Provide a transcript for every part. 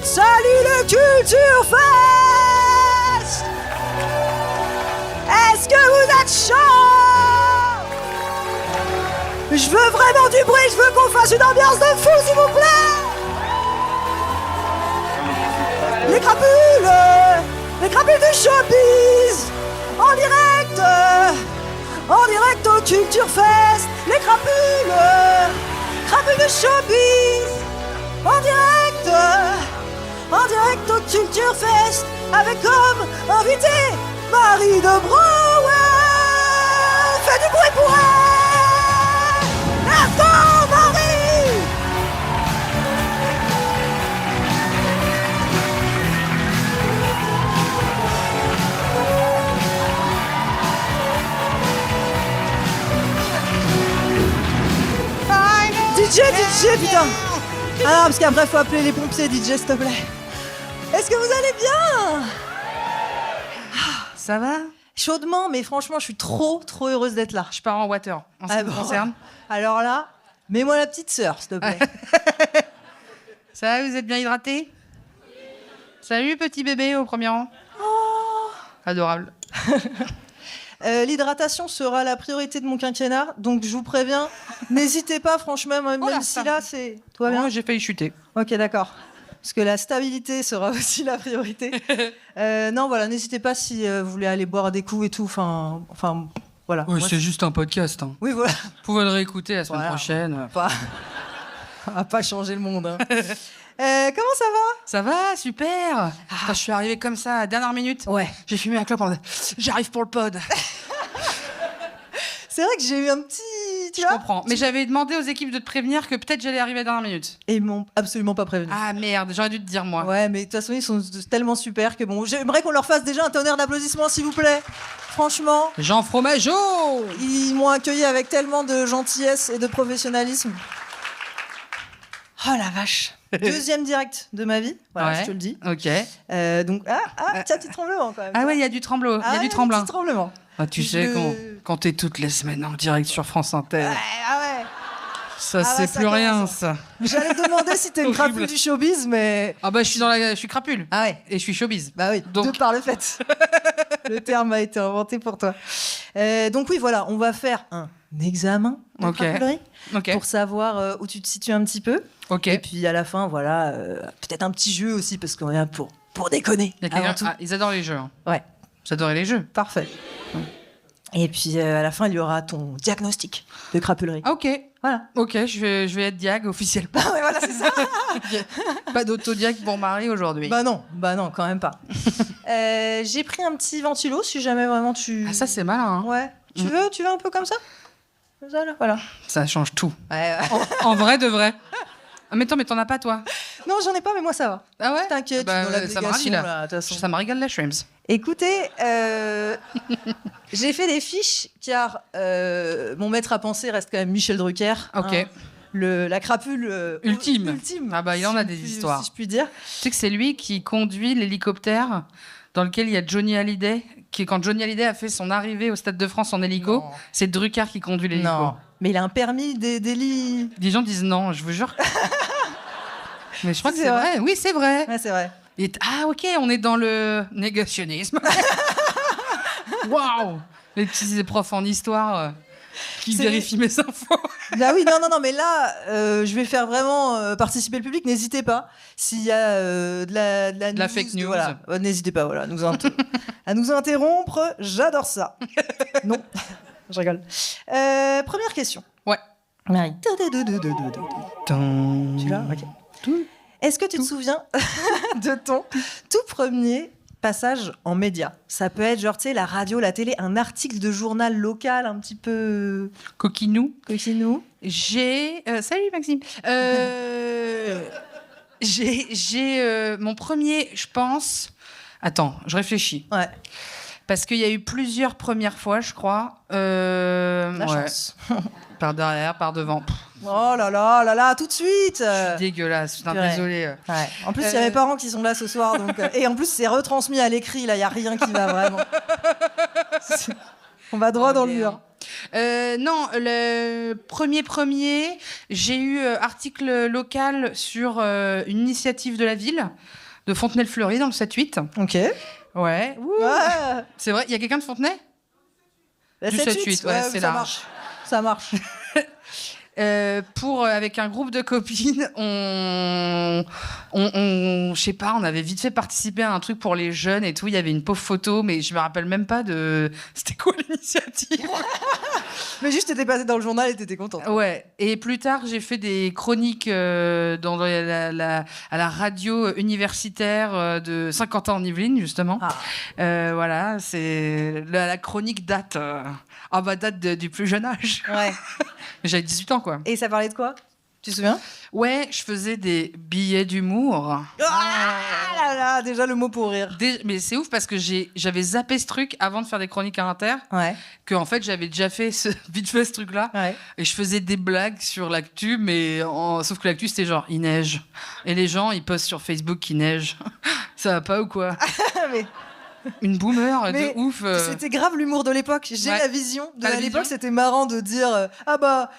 Salut le Culture Fest! Est-ce que vous êtes chaud? Je veux vraiment du bruit, je veux qu'on fasse une ambiance de fou, s'il vous plaît! Les crapules du showbiz! En direct au Culture Fest! Les crapules du showbiz! En direct au Culture Fest! Avec comme invité Marie de Brouwer! Fais du bruit pour elle! Attends, Marie! DJ, putain! Ah non, parce qu'après faut appeler les pompiers, DJ, s'il te plaît. Est-ce que vous allez bien? Ça va? Chaudement, mais franchement, je suis trop heureuse d'être là. Je pars en water, en ce qui me concerne. Alors là, mets-moi la petite sœur, s'il te plaît. Ça va, vous êtes bien hydraté? Salut, petit bébé au premier rang. Oh. Adorable. L'hydratation sera la priorité de mon quinquennat, donc je vous préviens, n'hésitez pas, franchement, même si là, c'est... Toi bien? Moi, j'ai failli chuter. Ok, d'accord. Parce que la stabilité sera aussi la priorité. Non, voilà, n'hésitez pas si vous voulez aller boire des coups et tout, enfin voilà. Oui, c'est juste un podcast. Hein. Oui, voilà. Vous pouvez le réécouter la semaine prochaine. On va pas changer le monde. Hein. Comment ça va? Ça va, super. Quand je suis arrivé comme ça, à dernière minute, j'ai fumé un clope en mode j'arrive pour le pod. C'est vrai que j'ai eu un petit... Je comprends. Mais j'avais demandé aux équipes de te prévenir que peut-être j'allais arriver à dernière minute. Et ils m'ont absolument pas prévenu. Ah merde, j'aurais dû te dire moi. Ouais, mais de toute façon, ils sont tellement super que bon, j'aimerais qu'on leur fasse déjà un tonnerre d'applaudissements, s'il vous plaît. Franchement. Jean Fromageau! Ils m'ont accueilli avec tellement de gentillesse et de professionnalisme. Oh la vache. Deuxième direct de ma vie, voilà, je te le dis. Ok. Donc, tiens, petit tremblement quand même. Ah ouais, il y a du tremblot, il y a du tremblement. Petit tremblement. Ah, tu sais, quand t'es toutes les semaines en direct sur France Inter. Ouais. Ça, c'est plus rien, ça. J'allais te demander si t'es une crapule du showbiz, mais... Ah bah, je suis crapule. Ah ouais. Et je suis showbiz. Bah oui, donc... de par le fait. Le terme a été inventé pour toi. Donc oui, voilà, on va faire un examen de crapulerie pour savoir où tu te situes un petit peu. Et puis à la fin, voilà, peut-être un petit jeu aussi, parce qu'on est là pour déconner. Ils adorent les jeux. Hein. Ouais. Vous adorez les jeux. Parfait. Et puis à la fin, il y aura ton diagnostic de crapulerie. Ah, ok. Voilà. Ok, je vais être diag officiellement. Ouais, voilà, c'est ça. Pas d'autodiag pour Marie aujourd'hui. Bah non, quand même pas. J'ai pris un petit ventilo, si jamais vraiment tu... Ah, ça, c'est malin. Hein. Ouais. Tu veux un peu comme ça? Ça, là, voilà. Ça change tout. Ouais. En vrai de vrai. Ah, mais t'en as pas, toi? Non, j'en ai pas, mais moi, ça va. Ah ouais? T'inquiète, bah, dans l'application, là, de toute façon. Ça me régale la Shrimps. Écoutez, j'ai fait des fiches, car mon maître à penser reste quand même Michel Drucker. Ok. Hein, la crapule ultime. Ah bah, il en a des histoires. Si je puis dire. Tu sais que c'est lui qui conduit l'hélicoptère dans lequel il y a Johnny Hallyday, quand Johnny Hallyday a fait son arrivée au Stade de France en hélico, c'est Drucker qui conduit l'hélico. Non, mais il a un permis d'héli... Les gens disent non, je vous jure. Mais je crois que c'est vrai. Oui, c'est vrai. Ouais, c'est vrai. Ah, ok, on est dans le négationnisme. Waouh! Les petits profs en histoire qui vérifient mes infos. Bah oui, non, mais là, je vais faire vraiment participer le public. N'hésitez pas. S'il y a de la fake news. Voilà. N'hésitez pas à nous interrompre. J'adore ça. Non, je rigole. Première question. Ouais. Marie. Tu l'as? Ok. Est-ce que tu te souviens de ton tout premier passage en média? Ça peut être genre, tu sais, la radio, la télé, un article de journal local un petit peu... Coquinou. Salut Maxime. J'ai mon premier, je pense... Attends, je réfléchis. Ouais. Parce qu'il y a eu plusieurs premières fois, je crois. La chance. Par derrière, par devant. Oh là là, tout de suite. Je suis dégueulasse, putain, désolée. Ouais. En plus, il y a mes parents qui sont là ce soir. Donc, et en plus, c'est retransmis à l'écrit. Là, il n'y a rien qui va vraiment. On va droit dans le mur. Non, le premier, j'ai eu article local sur une initiative de la ville de Fontenay-le-Fleury dans le 7-8. Ok. Ouais. C'est vrai, il y a quelqu'un de Fontenay ? Du 7-8, ouais, c'est large. Ça marche. Avec un groupe de copines, je sais pas, on avait vite fait participer à un truc pour les jeunes et tout. Il y avait une pauvre photo, mais je me rappelle même pas de. C'était quoi l'initiative ? Mais juste, t'étais passée dans le journal et t'étais contente. Ouais. Et plus tard, j'ai fait des chroniques à la radio universitaire de Saint-Quentin-en-Yvelines, justement. Voilà, c'est la chronique date. Date du plus jeune âge. Ouais. J'avais 18 ans, quoi. Et ça parlait de quoi ? Tu te souviens ? Ouais, je faisais des billets d'humour. Là là, déjà le mot pour rire. Mais c'est ouf parce que j'avais zappé ce truc avant de faire des chroniques à Inter. Ouais. Que en fait, j'avais déjà vite fait ce truc-là. Ouais. Et je faisais des blagues sur l'actu, mais sauf que l'actu, c'était genre, il neige. Et les gens, ils postent sur Facebook qu'il neige. Ça va pas ou quoi ? Mais... Une boomer de ouf. C'était grave l'humour de l'époque. J'ai la vision. À l'époque, c'était marrant de dire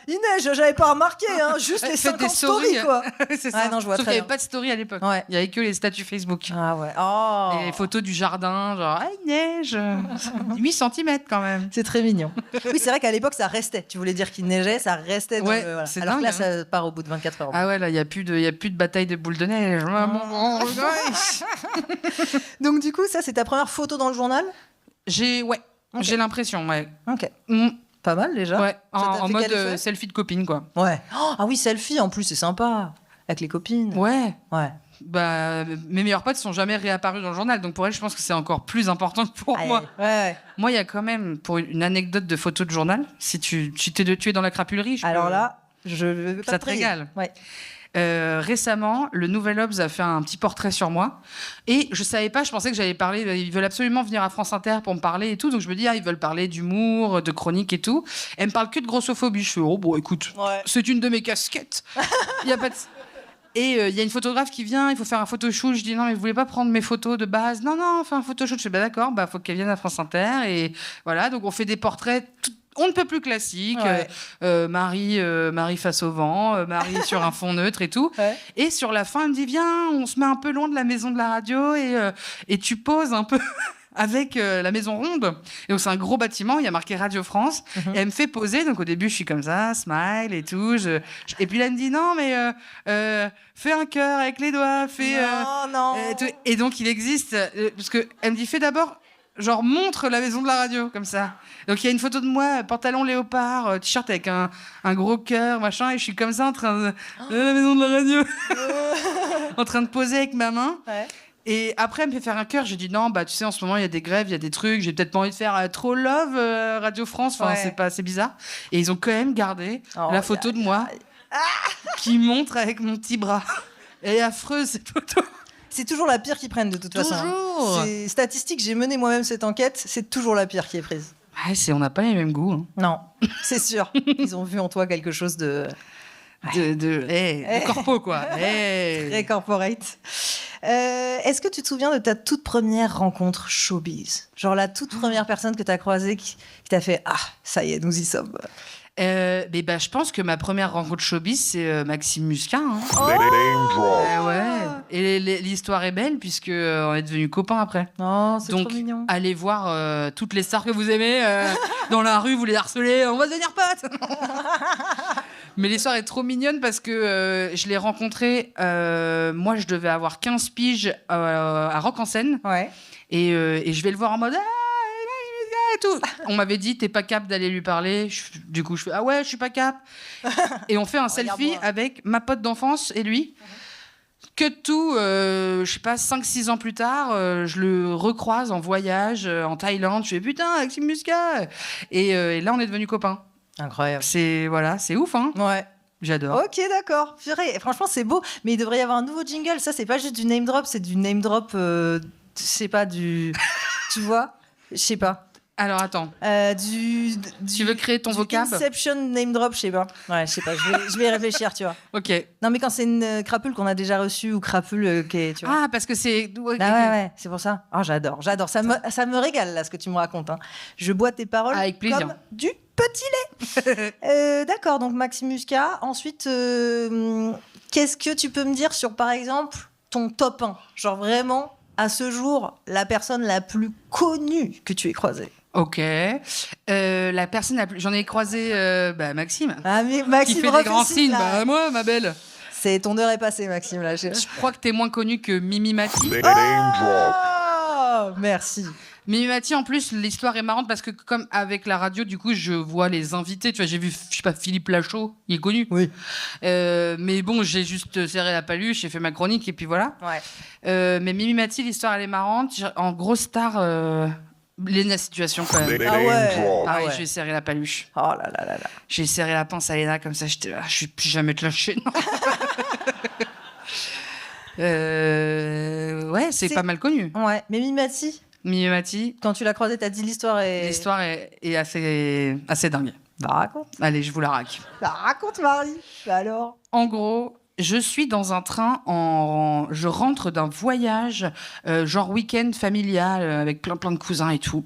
il neige, j'avais pas remarqué, hein, juste les 50 stories, quoi. C'est ça. Non, je vois. Sauf qu'il n'y avait pas de story à l'époque. Ouais. Il n'y avait que les statuts Facebook. Ah ouais. Oh. Et les photos du jardin, genre, il neige. 8 cm quand même. C'est très mignon. Oui, c'est vrai qu'à l'époque, ça restait. Tu voulais dire qu'il neigeait, ça restait. Dans voilà. Alors dingue, que là, ça part au bout de 24 heures. Ah ouais, là, il n'y a plus de bataille de boules de neige. Donc, du coup, ça, c'est ta première photo dans le journal ? J'ai l'impression, ouais. Ok. Pas mal déjà. Ouais, en mode selfie de copine, quoi. Ouais. Ah oui, selfie en plus, c'est sympa. Avec les copines. Ouais. Bah, mes meilleurs potes sont jamais réapparus dans le journal, donc pour elles, je pense que c'est encore plus important que pour moi. Ouais. Moi, il y a quand même, pour une anecdote de photo de journal, si tu es dans la crapulerie, là, je veux pas ça te régale. Ouais. Récemment, le Nouvel Obs a fait un petit portrait sur moi et je savais pas, je pensais que j'allais parler, ils veulent absolument venir à France Inter pour me parler et tout, donc je me dis ils veulent parler d'humour, de chronique et tout. Elle me parle que de grossophobie. Je fais écoute, c'est une de mes casquettes. Il y a pas de... Et il y a une photographe qui vient, il faut faire un photoshoot. Je dis non mais vous voulez pas prendre mes photos de base ? Non, on fait un photoshoot. Je fais d'accord, faut qu'elle vienne à France Inter et voilà, donc on fait des portraits on ne peut plus classique, Marie face au vent, Marie sur un fond neutre et tout. Ouais. Et sur la fin, elle me dit viens, on se met un peu loin de la maison de la radio et tu poses un peu avec la maison ronde. Et donc c'est un gros bâtiment, il y a marqué Radio France. Et elle me fait poser, donc au début je suis comme ça, smile et tout. Et puis là elle me dit non mais fais un cœur avec les doigts, fais. Non. Et donc il existe parce que elle me dit fais d'abord. Genre montre la maison de la radio comme ça. Donc il y a une photo de moi, pantalon léopard, t-shirt avec un gros cœur, machin, et je suis comme ça en train de la maison de la radio, en train de poser avec ma main. Ouais. Et après elle me fait faire un cœur. J'ai dit non, tu sais en ce moment il y a des grèves, il y a des trucs, j'ai peut-être pas envie de faire trop love Radio France. Enfin c'est bizarre. Et ils ont quand même gardé la photo de moi qui montre avec mon petit bras. Elle est affreuse cette photo. C'est toujours la pire qu'ils prennent de toute façon. Toujours. C'est statistique, j'ai mené moi-même cette enquête, c'est toujours la pire qui est prise. On n'a pas les mêmes goûts. Hein. Non, c'est sûr. Ils ont vu en toi quelque chose de corpo, quoi. Très corporate. Est-ce que tu te souviens de ta toute première rencontre showbiz ? Genre la toute première personne que tu as croisée qui t'a fait « Ah, ça y est, nous y sommes ». Je pense que ma première rencontre showbiz, c'est Maxime Muscat. Hein. Ouais. Et l'histoire est belle puisque on est devenus copains après. Oh, c'est trop mignon. Donc, allez voir toutes les stars que vous aimez dans la rue, vous les harcelez, on va devenir potes. Mais l'histoire est trop mignonne parce que je l'ai rencontré. Moi, je devais avoir 15 piges à Rock en Seine. Ouais. Et je vais le voir en mode. Et tout. On m'avait dit t'es pas cap d'aller lui parler. Du coup je fais je suis pas cap. Et on fait un selfie avec ma pote d'enfance et lui. Que tout, je sais pas, 5-6 ans plus tard, je le recroise en voyage en Thaïlande. Je fais putain Maxime Muscat. Et là on est devenus copains. Incroyable. C'est ouf hein. Ouais. J'adore. Ok, d'accord. Purée, franchement c'est beau, mais il devrait y avoir un nouveau jingle. Ça c'est pas juste du name drop, c'est du name drop. Je sais pas du. Tu vois. Je sais pas. Alors attends. Tu veux créer ton vocable? Inception name drop, je sais pas. Ouais, je sais pas. Je vais y réfléchir, tu vois. Ok. Non, mais quand c'est une crapule qu'on a déjà reçue ou crapule qui est, tu vois. Ah, parce que c'est. Ouais, c'est pour ça. Oh, j'adore. Ça me régale là ce que tu me racontes. Hein. Je bois tes paroles avec plaisir. Comme du petit lait. D'accord. Donc Maximus K. Ensuite, qu'est-ce que tu peux me dire sur, par exemple, ton top 1? Genre vraiment, à ce jour, la personne la plus connue que tu aies croisée. Ok. La personne la plus... J'en ai croisé Maxime. Ah, mais Maxime qui fait des grands signes. Bah, moi, ma belle. C'est ton heure est passée, Maxime. Là, je crois que t'es moins connu que Mimi Mati. Oh, merci. Mimi Mati, en plus, l'histoire est marrante parce que comme avec la radio, du coup, je vois les invités. Tu vois, j'ai vu, je sais pas, Philippe Lachaud, il est connu. Oui. Mais bon, j'ai juste serré la paluche, j'ai fait ma chronique et puis voilà. Ouais. Mais Mimi Mati, l'histoire, elle est marrante. En grosse star... Léna Situation quand même. Ah ouais. Pareil, j'ai serré la paluche. Oh là là là là. J'ai serré la pince à Léna comme ça, je suis plus jamais te lâcher. Ouais, c'est pas mal connu. Ouais, mais Mimi Mati, quand tu l'as croisée, t'as dit l'histoire est assez dingue. Bah raconte. Allez, je vous la raconte. Bah raconte, Marie. Bah alors. En gros, je suis dans un train, je rentre d'un voyage, genre week-end familial, avec plein de cousins et tout.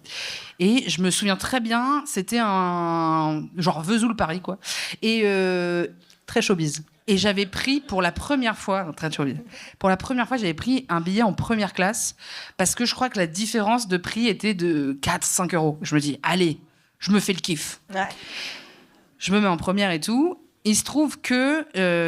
Et je me souviens très bien, c'était un genre Vesoul-Paris, quoi. Et très showbiz. Et j'avais pris pour la première fois, j'avais pris un billet en première classe parce que je crois que la différence de prix était de 4-5 euros. Je me dis, allez, je me fais le kiff. Ouais. Je me mets en première et tout. Il se trouve que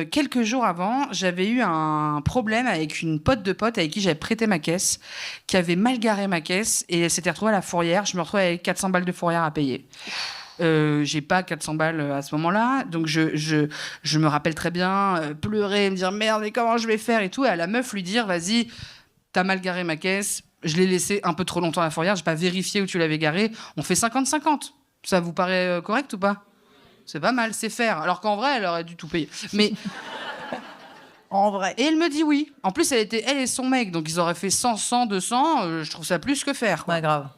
quelques jours avant, j'avais eu un problème avec une pote avec qui j'avais prêté ma caisse, qui avait mal garé ma caisse et elle s'était retrouvée à la fourrière. Je me retrouvais avec 400 balles de fourrière à payer. J'ai pas 400 balles à ce moment-là, donc je me rappelle très bien pleurer, me dire merde, mais comment je vais faire et tout, et à la meuf lui dire vas-y, t'as mal garé ma caisse, je l'ai laissé un peu trop longtemps à la fourrière, j'ai pas vérifié où tu l'avais garé, on fait 50-50. Ça vous paraît correct ou pas? C'est pas mal, c'est faire. Alors qu'en vrai, elle aurait dû tout payer. Mais en vrai. Et elle me dit oui. En plus, elle et son mec, donc ils auraient fait 100, 200. Je trouve ça plus que faire. Quoi. Ouais, grave.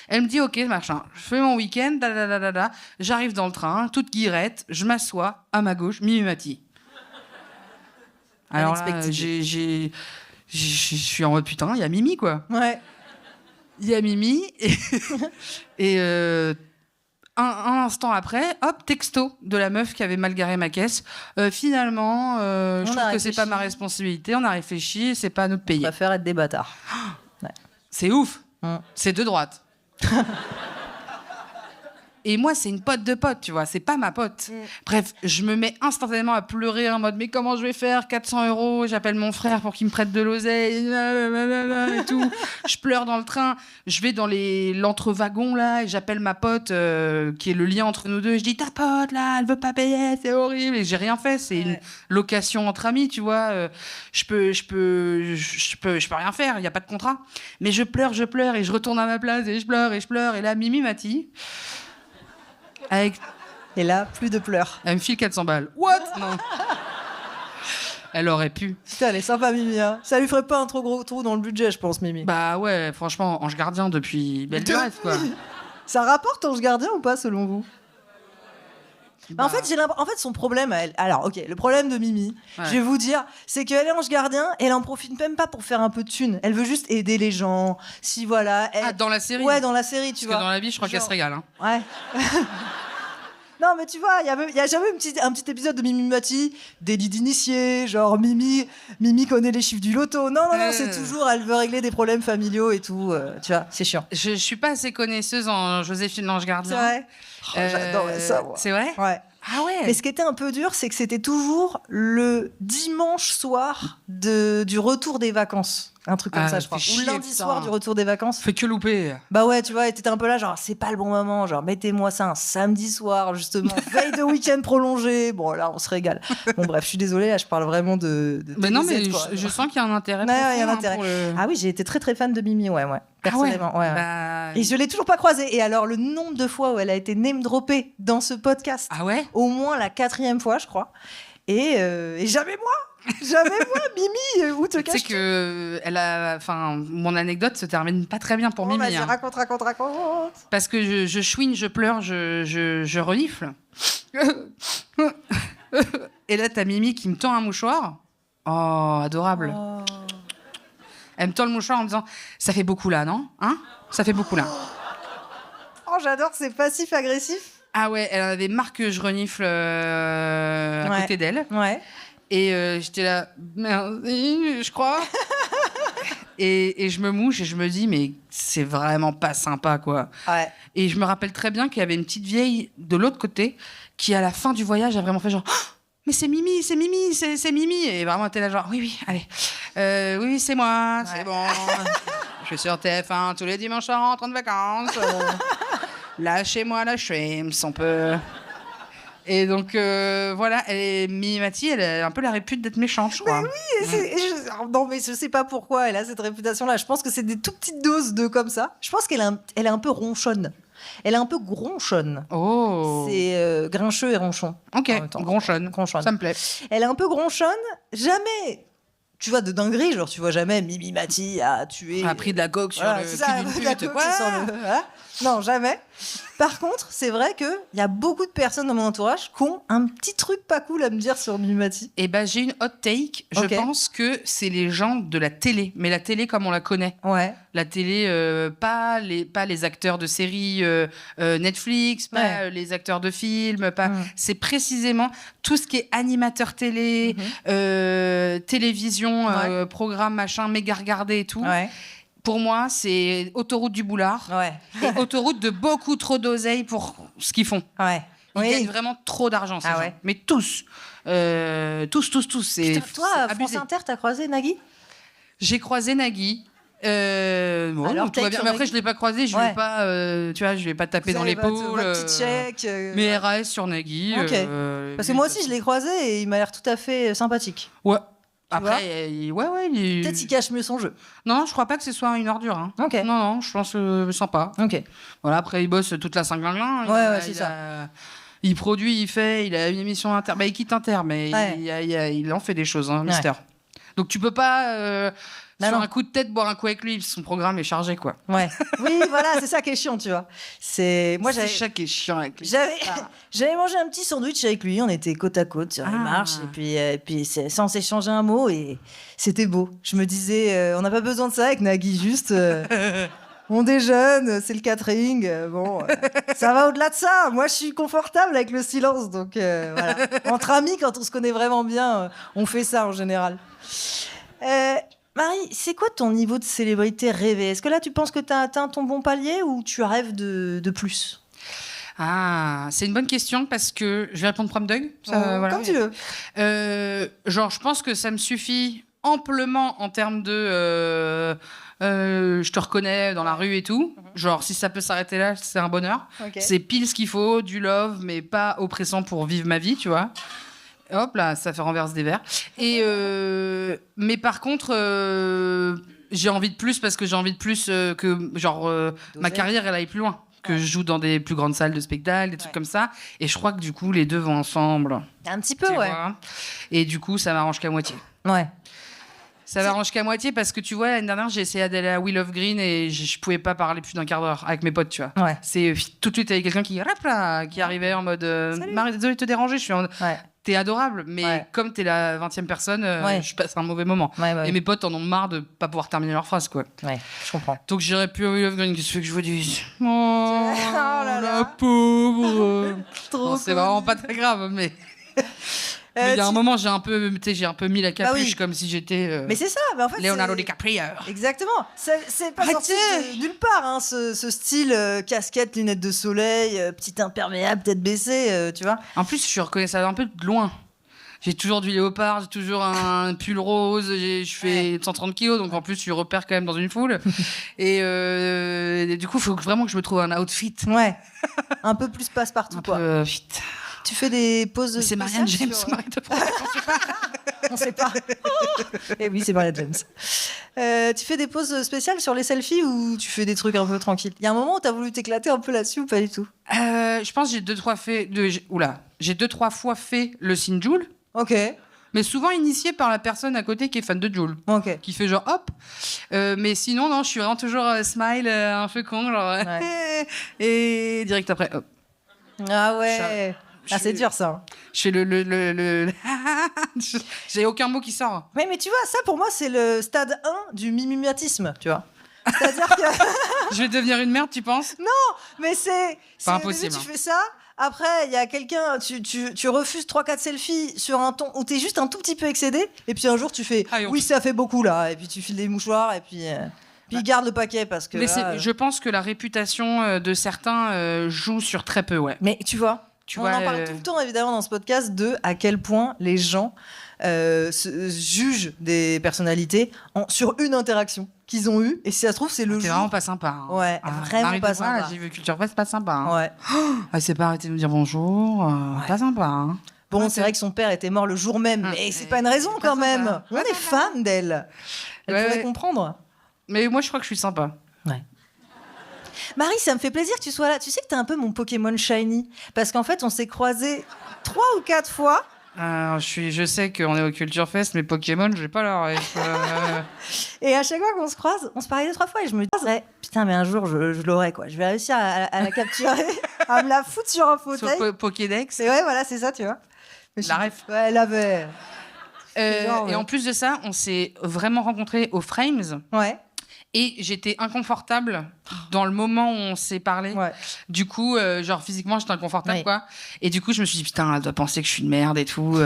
Elle me dit ok, machin. Je fais mon week-end, j'arrive dans le train, toute guirette, je m'assois à ma gauche, Mimi Mati. Alors là, je suis en mode putain, il y a Mimi quoi. Ouais. Il y a Mimi et un instant après, hop, texto de la meuf qui avait mal garé ma caisse. Finalement, je trouve que c'est pas ma responsabilité. On a réfléchi, c'est pas à nous de payer. On préfère être des bâtards. Ouais. C'est ouf. C'est de droite. Et moi, c'est une pote de pote, tu vois, c'est pas ma pote. Bref, je me mets instantanément à pleurer en mode mais comment je vais faire, 400 €, j'appelle mon frère pour qu'il me prête de l'oseille, et tout. Je pleure dans le train, je vais dans l'entre-wagon là, et j'appelle ma pote qui est le lien entre nous deux. Et je dis ta pote là, elle veut pas payer, c'est horrible. Et j'ai rien fait, c'est une location entre amis, tu vois. Je peux rien faire, il y a pas de contrat. Mais je pleure et je retourne à ma place et je pleure. Et là, Mimi Mati. Et là, plus de pleurs. Elle me file 400 balles. What? Non. Elle aurait pu. Putain, elle est sympa, Mimi. Hein. Ça lui ferait pas un trop gros trou dans le budget, je pense, Mimi. Bah ouais, franchement, Ange Gardien depuis belle lurette, quoi. Ça rapporte Ange Gardien ou pas, selon vous? Bah... En fait, son problème à elle... Alors, ok, le problème de Mimi, je vais vous dire, c'est qu'elle est Ange Gardien et elle en profite même pas pour faire un peu de thunes. Elle veut juste aider les gens. Si, voilà... Elle... Ah, dans la série? Ouais, dans la série, tu vois. Parce que dans la vie, je crois qu'elle se régale. Hein. Ouais. Non, mais tu vois, il y a jamais un petit épisode de Mimi Mati, délit d'initié, genre Mimi connaît les chiffres du loto. Non, c'est toujours, elle veut régler des problèmes familiaux et tout. Tu vois, c'est chiant. Je suis pas assez connaisseuse en Joséphine l'Ange Gardien. C'est vrai. J'adorais ça, moi. C'est vrai? Ouais. Ah ouais. Mais ce qui était un peu dur, c'est que c'était toujours le dimanche soir du retour des vacances. Un truc comme ça, je crois. Ou lundi soir du retour des vacances. Fait que louper. Bah ouais, tu vois, et t'étais un peu là, genre, c'est pas le bon moment. Genre, mettez-moi ça un samedi soir, justement. Veille de week-end prolongé. Bon, là, on se régale. Bon, bref, je suis désolée, là, je parle vraiment de mais non, mais je sens qu'il y a un intérêt. Ouais, il y a un intérêt. Ah oui, j'ai été très, très fan de Mimi, ouais. Personnellement, ouais. Bah... Et je l'ai toujours pas croisée. Et alors, le nombre de fois où elle a été name-droppée dans ce podcast. Ah ouais? Au moins la 4e fois, je crois. Et jamais moi. Jamais moi, Mimi, où te caches-tu ? C'est que mon anecdote se termine pas très bien pour Mimi. Vas-y, raconte. Parce que je chouine, je pleure, je renifle. Et là, t'as Mimi qui me tend un mouchoir. Oh, adorable. Oh. Elle me tend le mouchoir en me disant « Ça fait beaucoup là, non ? Hein ? Ça fait beaucoup là. » Oh, j'adore, c'est passif-agressif. Ah ouais, elle en avait marre que je renifle à côté d'elle. Ouais. Et j'étais là « Merci, je crois. » Et je me mouche et je me dis « Mais c'est vraiment pas sympa, quoi. » Ouais. Et je me rappelle très bien qu'il y avait une petite vieille de l'autre côté qui, à la fin du voyage, a vraiment fait genre « Mais c'est Mimi. » Et vraiment, t'es là genre « Oui, allez. Oui, c'est moi, c'est bon. Je suis sur TF1 tous les dimanches en rentrant de vacances. Lâchez-moi la Shrimps, on peut... » Et donc, voilà, Mimi Mati, elle a un peu la répute d'être méchante, je crois. Mais oui, non, mais je sais pas pourquoi elle a cette réputation-là. Je pense que c'est des tout petites doses de comme ça. Je pense qu'elle est un peu ronchonne. Elle est un peu gronchonne. Oh. C'est grincheux et ronchon. Ok, gronchonne. Ça me plaît. Elle est un peu gronchonne. Jamais, tu vois, de dinguerie. Genre, tu vois jamais Mimi Mati a tué... A pris de la coke sur le cul d'une pute. Voilà. Non, jamais. Par contre, c'est vrai qu'il y a beaucoup de personnes dans mon entourage qui ont un petit truc pas cool à me dire sur Mimi Mati. Eh ben, j'ai une hot take. Je pense que c'est les gens de la télé. Mais la télé comme on la connaît. Ouais. La télé, pas les acteurs de séries Netflix, pas les acteurs de films. C'est précisément tout ce qui est animateur télé, télévision, programme, machin, méga regardé et tout. Ouais. Pour moi, c'est autoroute du boulard et autoroute de beaucoup trop d'oseille pour ce qu'ils font. Ouais. Ils gagnent vraiment trop d'argent, ces gens. Mais tous. Tous. Putain, toi, à France Inter, t'as croisé Nagui ? J'ai croisé Nagui. Alors, tout va bien. Mais après, je l'ai pas croisé. Je vais pas, je vais pas taper dans l'épaule. Mais RAS sur Nagui. Parce que moi aussi, je l'ai croisé et il m'a l'air tout à fait sympathique. Ouais. Après, peut-être il cache mieux son jeu. Non, je crois pas que ce soit une ordure. Hein. Okay. Non, je pense sympa. Ok. Voilà, après, il bosse toute la cinglingling. C'est ça. Il produit, il a une émission Inter. Il quitte Inter, mais il en fait des choses, Mister. Donc tu peux pas... sur un coup de tête, boire un coup avec lui, son programme est chargé, quoi. Ouais. Oui, voilà, c'est ça qui est chiant, tu vois. C'est ça qui est chiant avec lui. J'avais mangé un petit sandwich avec lui, on était côte à côte sur les marches, et puis sans s'échanger un mot, et c'était beau. Je me disais, on n'a pas besoin de ça avec Nagui, juste... on déjeune, c'est le catering, ça va au-delà de ça. Moi, je suis confortable avec le silence, donc voilà. Entre amis, quand on se connaît vraiment bien, on fait ça en général. Marie, c'est quoi ton niveau de célébrité rêvé ? Est-ce que là, tu penses que tu as atteint ton bon palier ou tu rêves de plus ? C'est une bonne question parce que je vais répondre prom dog. Comme tu veux. Je pense que ça me suffit amplement en termes de je te reconnais dans la rue et tout. Genre, si ça peut s'arrêter là, c'est un bonheur. Okay. C'est pile ce qu'il faut, du love, mais pas oppressant pour vivre ma vie, tu vois. Hop là, ça fait renverse des verres. Et mais par contre, j'ai envie de plus parce que j'ai envie de plus que ma carrière elle aille plus loin, que je joue dans des plus grandes salles de spectacle, des trucs comme ça. Et je crois que du coup les deux vont ensemble. Un petit peu, vois. Et du coup, ça m'arrange qu'à moitié. Ouais. Ça m'arrange qu'à moitié parce que tu vois, l'année dernière, j'ai essayé d'aller à Wheel of Green et je pouvais pas parler plus d'un quart d'heure avec mes potes, tu vois. Ouais. C'est tout de suite avec quelqu'un qui arrivait en mode Marie, désolé de te déranger, je suis en mode t'es adorable, mais comme t'es la 20e personne, je passe un mauvais moment. Et mes potes en ont marre de pas pouvoir terminer leur phrase, quoi. Ouais, je comprends. Donc j'irai plus à Wheel of Green, qu'est-ce que je vous dis ? Oh la pauvre. C'est vraiment pas très grave, mais... Il y a un moment, j'ai un peu mis la capuche comme si j'étais mais c'est ça, mais en fait, Leonardo DiCaprio. Exactement. C'est pas sorti nulle part, ce style casquette, lunettes de soleil, petit imperméable, tête baissée, tu vois. En plus, je reconnais ça un peu de loin. J'ai toujours du léopard, j'ai toujours un pull rose, je fais 130 kilos, donc en plus, je repère quand même dans une foule. Et du coup, il faut vraiment que je me trouve un outfit. Ouais. Un peu plus passe-partout, quoi. Vite. Tu fais des poses c'est Marianne James ou Marie de France. On sait pas. Eh oui, c'est Marianne James. Tu fais des poses spéciales sur les selfies ou tu fais des trucs un peu tranquilles ? Il y a un moment où tu as voulu t'éclater un peu là-dessus ou pas du tout ? Je pense que j'ai 2-3 fois fait le signe Joule. Ok. Mais souvent initié par la personne à côté qui est fan de Jul. Ok. Qui fait genre hop. Mais sinon, non, je suis vraiment toujours smile, un peu con, genre. Et direct après, hop. Ah ouais. C'est dur ça. Je fais le... J'ai aucun mot qui sort. Mais tu vois, ça pour moi, c'est le stade 1 du mimimatisme, tu vois. C'est-à-dire que... Je vais devenir une merde, tu penses? Non, mais c'est pas impossible. Tu fais ça, après, il y a quelqu'un, tu refuses 3-4 selfies sur un ton où t'es juste un tout petit peu excédé, et puis un jour tu fais oui, ça fait beaucoup là, et puis tu files des mouchoirs, et puis garde le paquet parce que. Mais là, je pense que la réputation de certains joue sur très peu, ouais. Mais tu vois, on en parle tout le temps évidemment dans ce podcast de à quel point les gens jugent des personnalités sur une interaction qu'ils ont eue, et si ça se trouve c'est le jour. C'est vraiment pas sympa. Hein. Ouais, vraiment pas sympa. J'ai vu Culture Fest, pas sympa. Hein. Ouais. Elle s'est pas arrêtée de nous dire bonjour, pas sympa. Hein. Bon, c'est vrai que son père était mort le jour même, mais c'est pas une raison quand même. On est fan d'elle. Elle pourrait comprendre. Mais moi, je crois que je suis sympa. Ouais. Marie, ça me fait plaisir que tu sois là. Tu sais que t'es un peu mon Pokémon Shiny, parce qu'en fait, on s'est croisés 3 ou 4 fois. Je sais qu'on est au Culture Fest, mais Pokémon, j'ai pas la ref. Et à chaque fois qu'on se croise, on se parlait 2-3 fois et je me disais, putain, mais un jour, je l'aurai, quoi. Je vais réussir à la capturer, à me la foutre sur un fauteuil. Sur Pokédex. Et ouais, voilà, c'est ça, tu vois. Mais la ref. Ouais, elle avait. Et en plus de ça, on s'est vraiment rencontrés au Frames. Ouais. Et j'étais inconfortable dans le moment où on s'est parlé. Ouais. Du coup, genre physiquement, j'étais inconfortable, quoi. Et du coup, je me suis dit, putain, elle doit penser que je suis une merde et tout.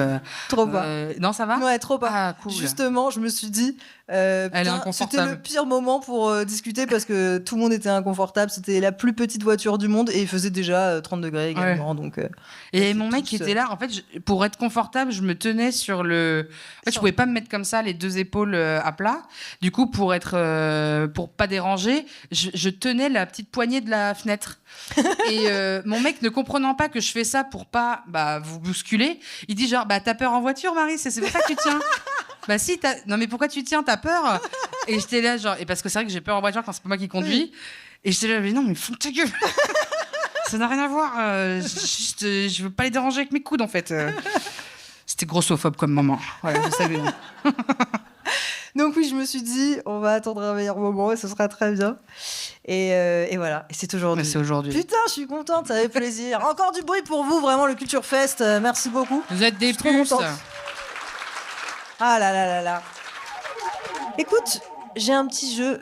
Trop pas. Non, ça va? Ouais, trop pas. Ah, cool. Justement, je me suis dit, elle est inconfortable. c'était le pire moment pour discuter parce que tout le monde était inconfortable. C'était la plus petite voiture du monde et il faisait déjà 30 degrés également. Ouais. Donc, et mon mec qui était là, en fait, pour être confortable, je me tenais sur le. En fait, je pouvais pas me mettre comme ça, les 2 épaules à plat. Du coup, pour pas déranger, je tenais la petite poignée de la fenêtre. Et mon mec, ne comprenant pas que je fais ça pour pas vous bousculer, il dit genre, t'as peur en voiture, Marie, c'est pour ça que tu tiens. Bah si, non mais pourquoi tu tiens, t'as peur? Et j'étais là genre, et parce que c'est vrai que j'ai peur en voiture quand c'est pas moi qui conduis. Et j'étais là, mais non mais fous ta gueule. Ça n'a rien à voir, je veux pas les déranger avec mes coudes en fait. C'était grossophobe comme moment. Voilà, je savais. Donc oui, je me suis dit, on va attendre un meilleur moment et ce sera très bien. Et voilà, et c'est aujourd'hui. C'est aujourd'hui. Putain, je suis contente, ça fait plaisir. Encore du bruit pour vous, vraiment, le Culture Fest. Merci beaucoup. Vous êtes des puces. Ah là là là là. Écoute, j'ai un petit jeu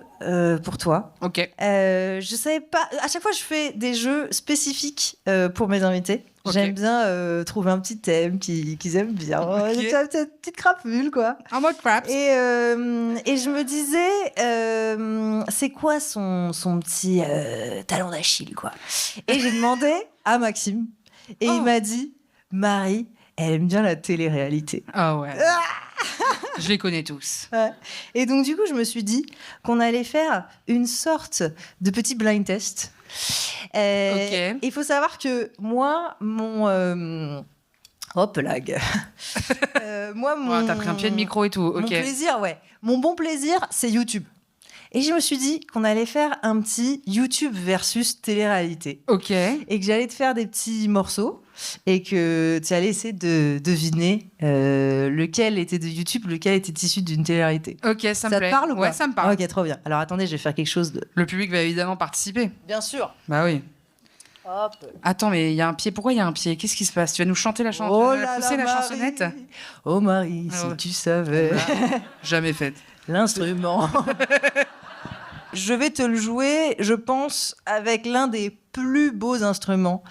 pour toi. Ok. Je savais pas. À chaque fois, je fais des jeux spécifiques pour mes invités. Okay. J'aime bien trouver un petit thème qu'ils aiment bien. Okay. Une petite crapule, quoi. En mode craps. Et je me disais, c'est quoi son petit talon d'Achille, quoi. Et j'ai demandé à Maxime. Et il m'a dit, Marie, elle aime bien la télé-réalité. Ah ouais. Je les connais tous. Ouais. Et donc, du coup, je me suis dit qu'on allait faire une sorte de petit blind test. Il faut savoir que moi, mon... Hop, lag. Moi, mon... T'as pris un pied de micro et tout. Okay. Mon plaisir, ouais. Mon bon plaisir, c'est YouTube. Et je me suis dit qu'on allait faire un petit YouTube versus télé-réalité. Ok. Et que j'allais te faire des petits morceaux et que tu allais essayer de deviner lequel était de YouTube, lequel était issu d'une télé-réalité. Ok, ça me plaît. Ça te parle ou pas? Ouais, ça me parle. Ok, trop bien. Alors attendez, je vais faire quelque chose de... Le public va évidemment participer. Bien sûr. Bah oui. Hop. Attends, mais il y a un pied. Pourquoi il y a un pied? Qu'est-ce qui se passe? Tu vas nous chanter la chanson? Oh là là, la chansonnette? Oh Marie, si tu savais. Jamais faite. L'instrument. Je vais te le jouer, je pense, avec l'un des plus beaux instruments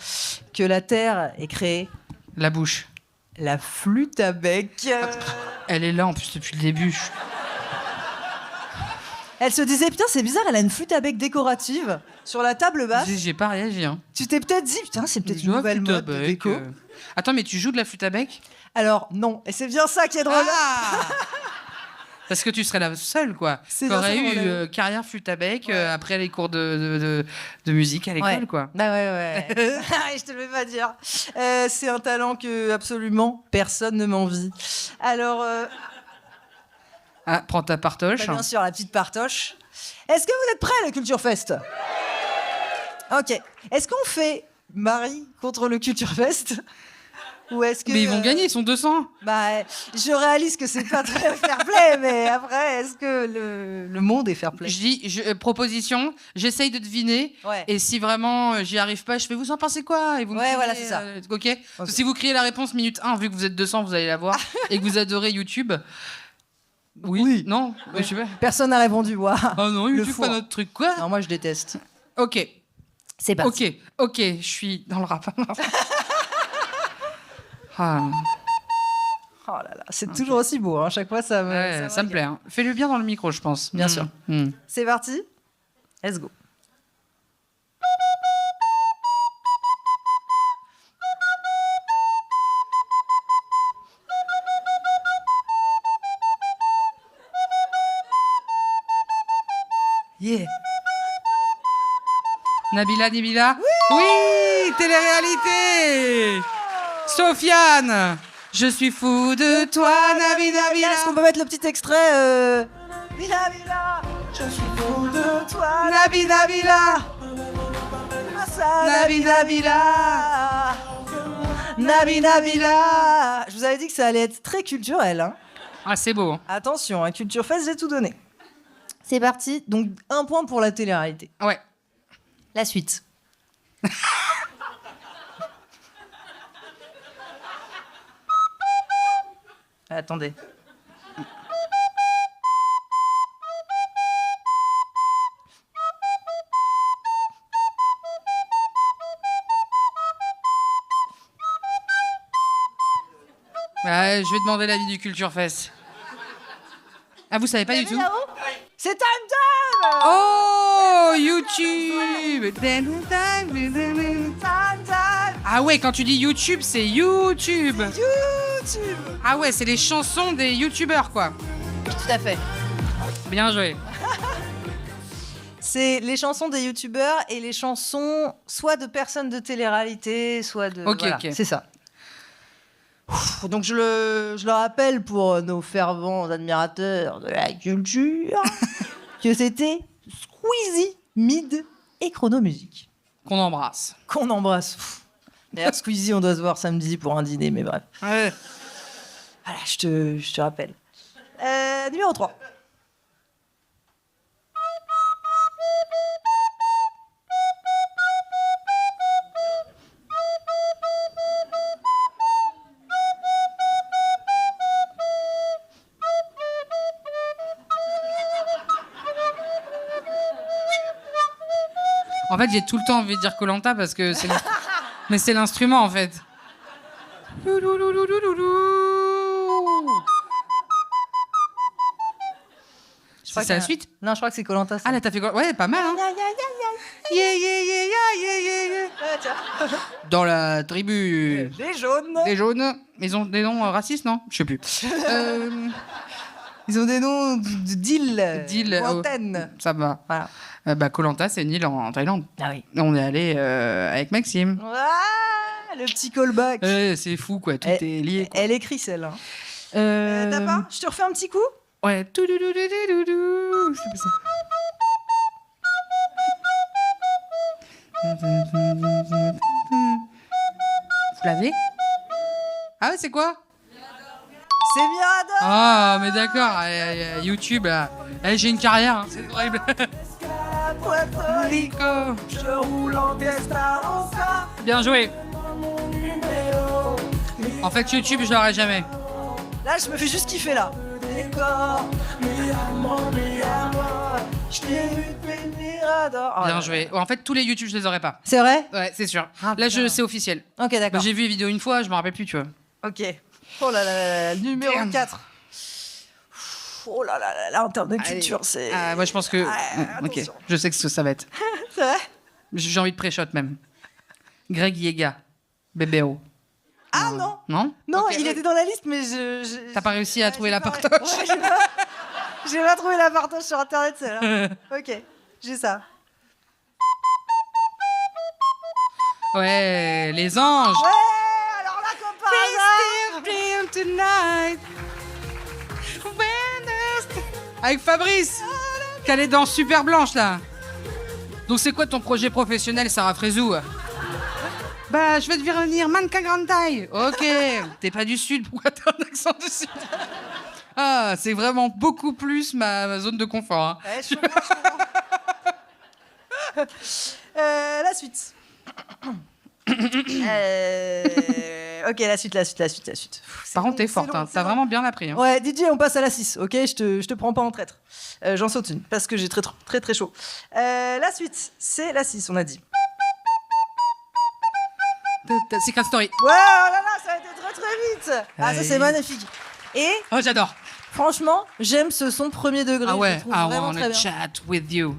que la Terre ait créé. La bouche. La flûte à bec. Elle est là en plus depuis le début. Elle se disait, putain, c'est bizarre, elle a une flûte à bec décorative sur la table basse. J'ai pas réagi. Hein. Tu t'es peut-être dit, putain, c'est peut-être une nouvelle mode de déco. Attends, mais tu joues de la flûte à bec? Alors, non. Et c'est bien ça qui est drôle. Ah parce que tu serais la seule, quoi. Qui aurait eu carrière flûte à bec après les cours de musique à l'école, quoi. Bah ouais. Je te le vais pas dire. C'est un talent que absolument personne ne m'envie. Alors... Ah, prends ta partoche. Bah bien sûr, la petite partoche. Est-ce que vous êtes prêts, le Culture Fest? Ok. Est-ce qu'on fait Marie contre le Culture Fest? Ou est-ce que, mais ils vont gagner, ils sont 200. Bah, je réalise que c'est pas très fair play, mais après, est-ce que le monde est fair play? Je dis, proposition, j'essaye de deviner, et si vraiment j'y arrive pas, je fais, vous en pensez quoi? Et vous me criez, voilà, c'est ça. Ok. Si vous criez la réponse minute 1, vu que vous êtes 200, vous allez la voir, et que vous adorez YouTube. Oui. Non, je sais pas. Personne n'a répondu. Wow. Oh non, YouTube, pas notre truc, quoi. Non, moi je déteste. Ok. C'est parti. Ok, je suis dans le rap. Ah. Oh là là, c'est toujours aussi beau. Hein. Chaque fois, ça me plaît. Hein. Fais-le bien dans le micro, je pense. Bien sûr. C'est parti. Let's go. Yeah. Nabila. Oui, télé-réalité. Sofiane, je suis fou de toi, Nabila. Est-ce qu'on peut mettre le petit extrait Nabila, je suis fou de toi, Nabila. Nabila. Je vous avais dit que ça allait être très culturel. Hein. Ah, c'est beau. Hein. Attention, à Culture Fest, j'ai tout donné. C'est parti. Donc, 1 point pour la télé-réalité. Ouais. La suite. Attendez. Je vais demander l'avis du Culture Fest. Ah, vous savez pas du tout? C'est Time Time. Oh, YouTube. Ah ouais, quand tu dis YouTube, c'est YouTube. Ah ouais, c'est les chansons des YouTubeurs, quoi. Tout à fait. Bien joué. C'est les chansons des YouTubeurs et les chansons soit de personnes de télé-réalité, soit de... Ok. C'est ça. Donc je le rappelle pour nos fervents admirateurs de la culture que c'était Squeezie, Mid et Chronomusique. Qu'on embrasse. D'ailleurs, Squeezie, on doit se voir samedi pour un dîner, mais bref. Ouais. Voilà, je te rappelle. Numéro 3. En fait, j'ai tout le temps envie de dire Koh-Lanta parce que c'est mais c'est l'instrument en fait. C'est la suite? Non, je crois que c'est Koh-Lanta. Ah là, t'as fait quoi? Ouais, pas mal. Hein. Dans la tribu. Les jaunes. Les jaunes. Ils ont des noms racistes, non? Je sais plus. Ils ont des noms d'îles. D'îles. Lointaines. Ça va. Voilà. Koh-Lanta, c'est une île en Thaïlande. Ah oui. On est allé avec Maxime. Ah, le petit callback. C'est fou, quoi. Tout est lié. Quoi. Elle écrit celle. Hein. T'as pas? Je te refais un petit coup? Ouais. C'est pas ça. Vous l'avez? Ah ouais, c'est quoi? C'est Mirador. Ah, mais d'accord. YouTube, là. J'ai une carrière, hein. C'est horrible. Bien joué. En fait, YouTube, je l'aurais jamais. Là, je me fais juste kiffer, là. Bien joué. En fait, tous les YouTube, je les aurais pas. C'est vrai? Ouais, c'est sûr. Ah, là, c'est officiel. Ok, d'accord. J'ai vu les vidéos une fois, je me rappelle plus, tu vois. Ok. Oh là là, numéro 4. Oh là là, en termes de culture, c'est... moi, je pense que... ok, je sais que ça va être. C'est vrai? J'ai envie de pré-shot, même. Greg Yega, Bébéo. Ah non. Non? Non, okay. Il était dans la liste, mais T'as pas réussi à trouver la partoche? Ouais, j'ai pas trouvé la partoche sur Internet, celle-là. Ok, j'ai ça. Ouais, les anges. Ouais, alors là, comme par hasard. Avec Fabrice, qui a les dents super blanches, là. Donc c'est quoi ton projet professionnel, Sarah Frézou? Bah, je vais devenir mannequin grande taille. Ok. T'es pas du Sud, pourquoi t'as un accent du Sud? Ah, c'est vraiment beaucoup plus ma zone de confort. Hein. Ouais, je comprends. La suite. Ok, la suite. Par contre, t'es forte, hein. T'as vraiment bien appris. Hein. Ouais, DJ, on passe à la 6, ok, je te prends pas en traître. J'en saute une, parce que j'ai très chaud. La suite, c'est la 6, on a dit. Secret Story. Ouais, oh là là, ça a été très vite. Ah, ça c'est magnifique. Et oh, j'adore. Franchement, j'aime ce son premier degré. Ah ouais, I wanna chat with you.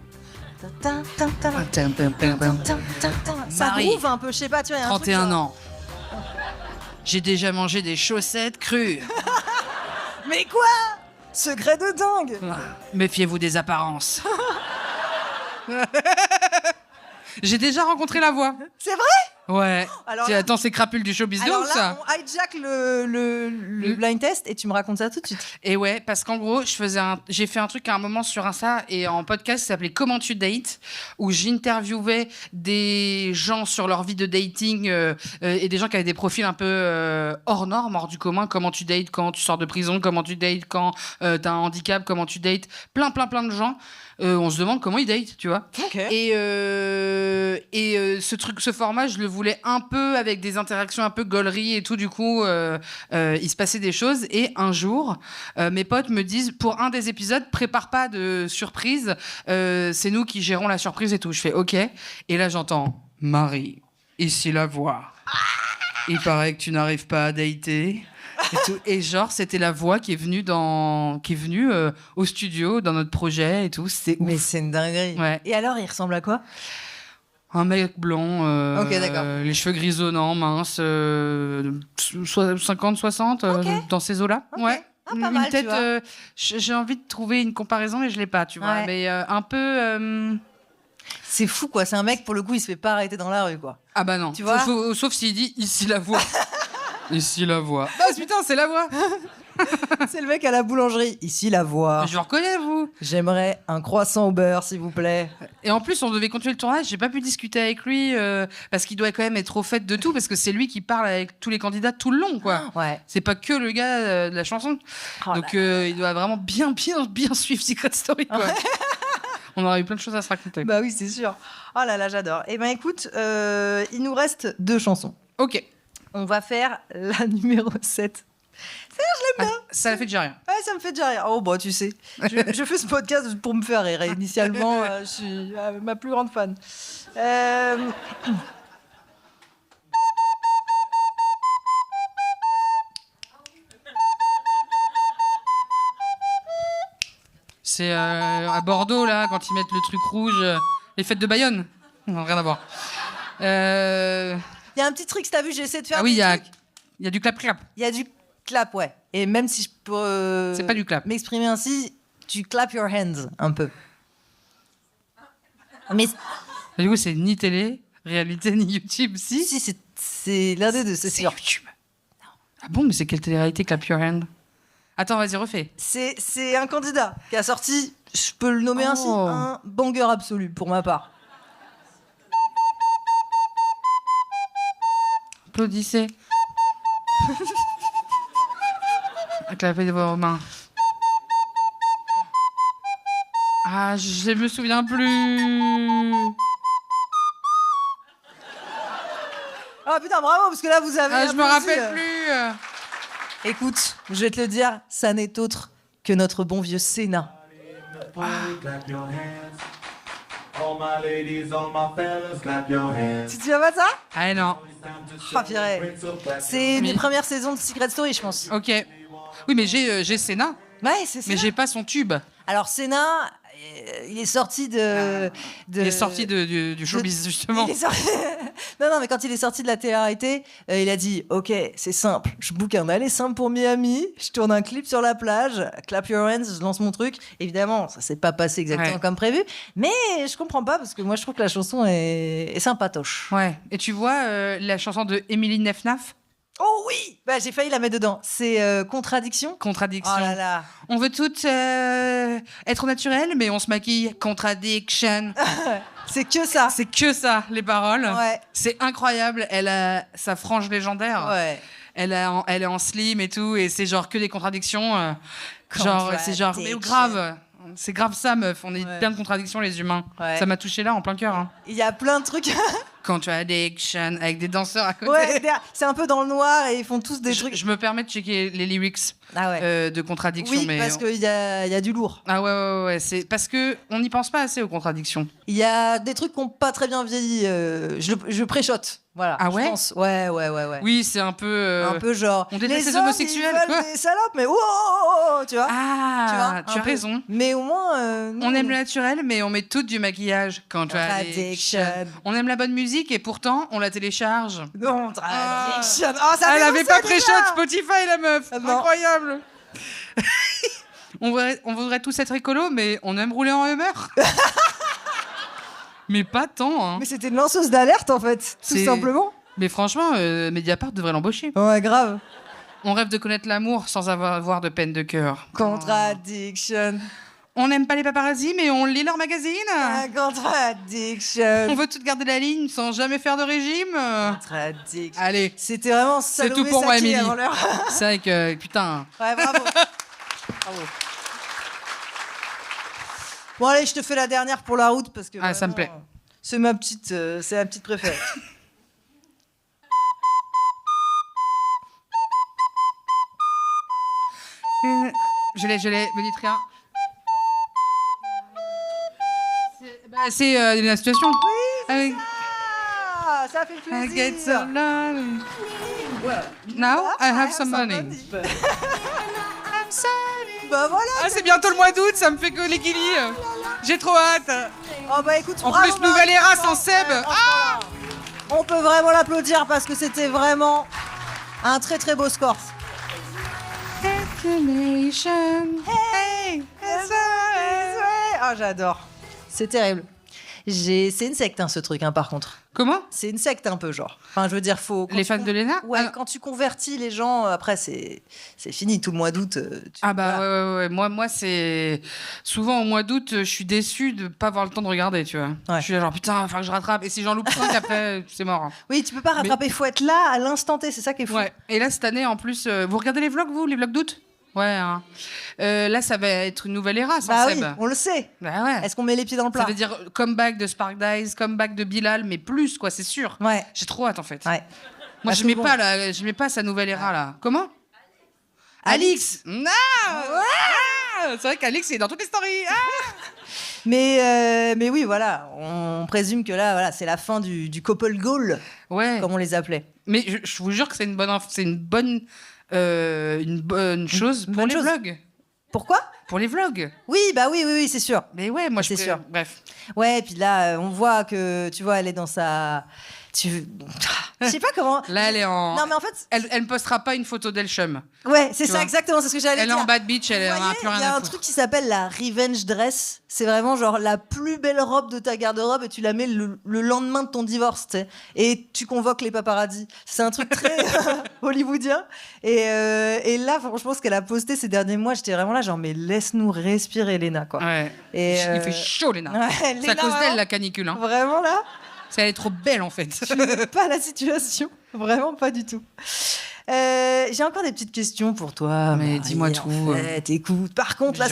Ça groove un peu, je sais pas, tu vois. 31 ans. J'ai déjà mangé des chaussettes crues. Mais quoi? Secret de dingue. Méfiez-vous des apparences. J'ai déjà rencontré la voix. C'est vrai? Ouais. Attends, c'est crapule du showbiz de ouf, ça. On hijack le blind test et tu me racontes ça tout de suite. Et ouais, parce qu'en gros, j'ai fait un truc à un moment sur Insta et en podcast, ça s'appelait Comment tu dates, où j'interviewais des gens sur leur vie de dating et des gens qui avaient des profils un peu hors normes, hors du commun. Comment tu dates quand tu sors de prison, comment tu dates quand t'as un handicap, comment tu dates. Plein de gens. On se demande comment ils datent, tu vois. Okay. Et ce format, je le voulais un peu avec des interactions un peu gauleries et tout. Du coup, il se passait des choses. Et un jour, mes potes me disent, pour un des épisodes, prépare pas de surprise. C'est nous qui gérons la surprise et tout. Je fais OK. Et là, j'entends Marie, ici la voix. Il paraît que tu n'arrives pas à dater. Et, tout. Et genre, c'était la voix qui est venue au studio, dans notre projet et tout. C'était ouf. Mais c'est une dinguerie. Ouais. Et alors, il ressemble à quoi? Un mec blond, okay, les cheveux grisonnants, minces, 50-60, okay. Dans ces eaux-là. Okay. Ouais. Ah, pas mal, tête, tu vois. J'ai envie de trouver une comparaison, mais je l'ai pas, tu vois. Ouais. Mais un peu... C'est fou, quoi. C'est un mec, pour le coup, il se fait pas arrêter dans la rue, quoi. Ah bah non. Tu vois sauf s'il dit « ici la voix ». Ici la voix. Ah putain, c'est la voix. C'est le mec à la boulangerie. Ici la voix. Je le reconnais, vous. J'aimerais un croissant au beurre, s'il vous plaît. Et en plus, on devait continuer le tournage. J'ai pas pu discuter avec lui parce qu'il doit quand même être au fait de tout, parce que c'est lui qui parle avec tous les candidats tout le long, quoi. Ouais. C'est pas que le gars de la chanson. Donc il doit vraiment bien suivre Secret Story, quoi. On aurait eu plein de choses à se raconter. Bah oui, c'est sûr. Oh là là, j'adore. Eh ben écoute, il nous reste 2 chansons. Ok. On va faire la numéro 7. C'est-à-dire, je l'aime bien. Ça fait déjà rien. Ouais, ça me fait déjà rire. Oh, bah, tu sais. Je fais ce podcast pour me faire rire. Initialement, je suis ma plus grande fan. C'est à Bordeaux, là, quand ils mettent le truc rouge. Les fêtes de Bayonne. Non, rien à voir. Il y a un petit truc, si t'as vu, j'ai essayé de faire. Ah oui, il y a du clap-clap. Il y a du clap, ouais. Et même si je peux c'est pas du clap. M'exprimer ainsi, tu clap your hands un peu. Mais du coup, c'est ni télé, réalité, ni YouTube, si. Si, c'est l'un des deux, c'est sûr. YouTube. Ah bon, mais c'est quelle télé-réalité, Clap Your Hand? Attends, vas-y, refais. C'est un candidat qui a sorti, je peux le nommer ainsi, un banger absolu pour ma part. Applaudissez. Clapez vos mains. Ah, je me souviens plus. Ah putain, bravo, parce que là, vous avez... je me rappelle plus. Écoute, je vais te le dire, ça n'est autre que notre bon vieux Sénat. Tu te souviens pas de ça? Ah non. Ah purée. C'est mes premières saisons de Secret Story, je pense. Ok. Oui, mais j'ai Sénat. Ouais, c'est ça. Mais j'ai pas son tube. Alors Sénat, il est sorti Il est sorti du showbiz, justement. Non, mais quand il est sorti de la télé-réalité, il a dit « Ok, c'est simple, je book un aller simple pour Miami, je tourne un clip sur la plage, clap your hands, je lance mon truc. » Évidemment, ça s'est pas passé exactement comme prévu, mais je comprends pas, parce que moi, je trouve que la chanson est sympatoche. Ouais. Et tu vois la chanson de Émilie Nefnaf? Oh oui, bah, j'ai failli la mettre dedans. C'est Contradiction. Contradiction. Oh là là. On veut toutes être naturelles, mais on se maquille. Contradiction. C'est que ça. C'est que ça, les paroles. Ouais. C'est incroyable. Elle a sa frange légendaire. Ouais. Elle est en slim et tout, et c'est genre que des contradictions. C'est genre, mais grave. C'est grave ça, meuf. On est plein de contradictions, les humains. Ouais. Ça m'a touché là, en plein cœur. Hein. Il y a plein de trucs. Contradiction, avec des danseurs à côté. Ouais, c'est un peu dans le noir et ils font tous des trucs. Je me permets de checker les lyrics de contradiction. Oui, parce qu'il y a du lourd. Ah ouais. C'est parce qu'on n'y pense pas assez aux contradictions. Il y a des trucs qui n'ont pas très bien vieilli. Je préchote. Voilà, ah ouais, je pense. Ouais. Oui, c'est un peu. Un peu genre. On déteste les homosexuels. Ils veulent des salopes, mais tu vois. Ah, tu as raison. Mais au moins. On aime le naturel, mais on met tout du maquillage. Contradiction. On aime la bonne musique et pourtant on la télécharge. Contradiction. Elle avait pas pré-shot Spotify, la meuf. Incroyable. on voudrait tous être écolo, mais on aime rouler en Hummer. Mais pas tant, hein. Mais c'était une lanceuse d'alerte, en fait, tout simplement. Mais franchement, Mediapart devrait l'embaucher. Ouais, grave. On rêve de connaître l'amour sans avoir de peine de cœur. Contradiction. On n'aime pas les paparazzis, mais on lit leurs magazines. Contradiction. On veut toutes garder la ligne sans jamais faire de régime. Contradiction. Allez. C'était vraiment c'est tout pour moi, Émilie. C'est vrai que, putain... Ouais, bravo. Bravo. Bon allez, je te fais la dernière pour la route parce que vraiment, ça me plaît. C'est ma petite préférée. Je l'ai, me dites rien. C'est la situation. Oui, ça fait plaisir. I get some money. Now I have some money. Bah voilà. Ah, c'est bientôt le mois d'août, ça me fait que les guilis. J'ai trop hâte. Oh bah écoute, en plus, nouvelle era sans Seb. On peut vraiment l'applaudir parce que c'était vraiment un très très beau score. Hey, oh, j'adore. C'est terrible. C'est une secte, ce truc, par contre. Comment ? C'est une secte, un peu, genre. Enfin, je veux dire, faut... Les fans de Léna ? Ouais, quand tu convertis les gens, après, c'est fini. Tout le mois d'août... ouais. Moi, c'est... Souvent, au mois d'août, je suis déçue de ne pas avoir le temps de regarder, tu vois. Ouais. Je suis là, genre, putain, il va falloir que je rattrape. Et si j'en loupe 5, après, c'est mort. Oui, tu peux pas rattraper. Il faut être là, à l'instant T. C'est ça qui est fou. Ouais. Et là, cette année, en plus... vous regardez les vlogs, vous ? Les vlogs d'août ? Ouais. Hein. Là, ça va être une nouvelle era sans Seb. Oui, on le sait. Bah ouais. Est-ce qu'on met les pieds dans le plat ? Ça veut dire comeback de Spark Dice, comeback de Bilal, mais plus, quoi, c'est sûr. Ouais. J'ai trop hâte, en fait. Ouais. Moi, je mets pas sa nouvelle era, là. Comment ? Alix. Non. C'est vrai qu'Alix, il est dans toutes les stories. Mais oui, voilà. On présume que là, voilà, c'est la fin du couple goal, comme on les appelait. Mais je vous jure que c'est une bonne chose pour les vlogs. Pourquoi ? Pour les vlogs. Oui, c'est sûr. Mais ouais, moi, c'est sûr. Bref. Ouais, et puis là, on voit que, tu vois, elle est dans sa... Je sais pas comment... Là, elle est en... Non, mais en fait... Elle ne postera pas une photo d'Elchum. Ouais, c'est ça, exactement, c'est ce que j'allais dire. Elle est en bad bitch, elle n'a plus rien à foutre. Il y a un truc qui s'appelle la revenge dress. C'est vraiment genre la plus belle robe de ta garde-robe et tu la mets le lendemain de ton divorce, tu sais. Et tu convoques les paparazzis. C'est un truc très hollywoodien. Et là, franchement, ce qu'elle a posté ces derniers mois, j'étais vraiment là, genre, mais laisse-nous respirer, Léna, quoi. Ouais. Et il fait chaud, Léna. Ouais, c'est à cause d'elle, la canicule. Hein. Vraiment, là. Elle est trop belle, en fait. Je n'aime pas la situation. Vraiment pas du tout. J'ai encore des petites questions pour toi. Mais dis-moi tout. En fait, écoute. Par contre, là,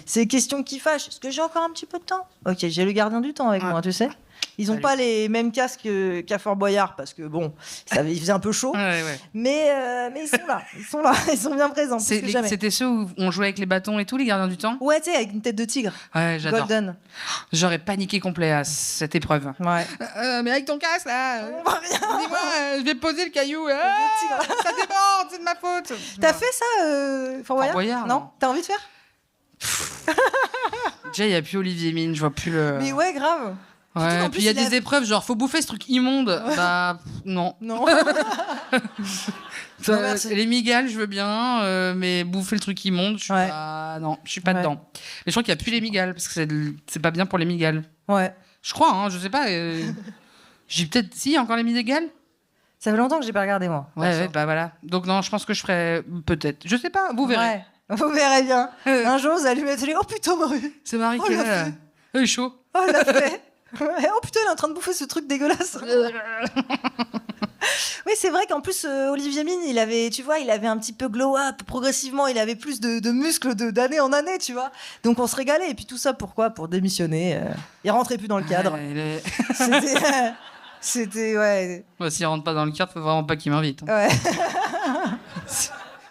c'est questions qui fâchent. Est-ce que j'ai encore un petit peu de temps ? Ok, j'ai le gardien du temps avec moi, tu sais. Ils n'ont pas les mêmes casques qu'à Fort Boyard parce que bon, il faisait un peu chaud. Ouais. Mais ils sont là, ils sont bien présents. C'était ceux où on jouait avec les bâtons et tout, les gardiens du temps. Ouais, tu sais, avec une tête de tigre. Ouais, j'adore. Golden. J'aurais paniqué complet à cette épreuve. Ouais. Mais avec ton casque là, dis-moi, je vais poser le caillou. Ça déborde, c'est de ma faute. T'as fait ça, Fort Boyard ? Non. T'as envie de faire ? Déjà, il n'y a plus Olivier Mine, je vois plus le. Mais ouais, grave. Ouais, puis il y a des épreuves, genre faut bouffer ce truc immonde. Ouais. Bah non. Les migales, je veux bien, mais bouffer le truc immonde, je suis pas dedans. Mais je crois qu'il y a plus les migales parce que c'est pas bien pour les migales. Ouais. Je crois, hein, je sais pas. J'ai peut-être il y a encore les migales. Ça fait longtemps que j'ai pas regardé moi. Ouais, bah voilà. Donc non, je pense que je ferai peut-être. Je sais pas, vous verrez. Ouais. Vous verrez bien. Un jour, vous allez mettre les. Oh putain, Marie. C'est Marie qui est là. Elle est chaud. Oh, elle l'a fait. Oh putain, il est en train de bouffer ce truc dégueulasse. Oui, c'est vrai qu'en plus, Olivier Mine, il avait un petit peu glow up progressivement, il avait plus de muscles d'année en année, tu vois. Donc on se régalait. Et puis tout ça, pourquoi ? Pour démissionner. Il rentrait plus dans le cadre. C'était ouais. S'il rentre pas dans le cadre, faut vraiment pas qu'il m'invite. Ouais.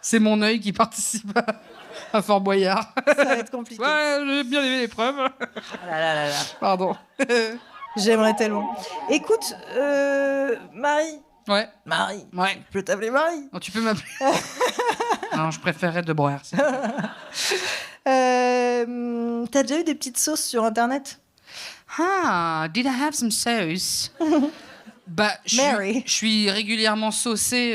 C'est mon œil qui participe à Fort Boyard. Ça va être compliqué. Ouais, j'ai bien aimé l'épreuve. Là. Pardon. J'aimerais tellement. Écoute, Marie. Ouais. Marie. Ouais. Je peux t'appeler Marie. Oh, tu peux m'appeler. Non, je préférerais De Breuer. T'as déjà eu des petites sauces sur Internet ? Did I have some sauce? Je suis régulièrement saucé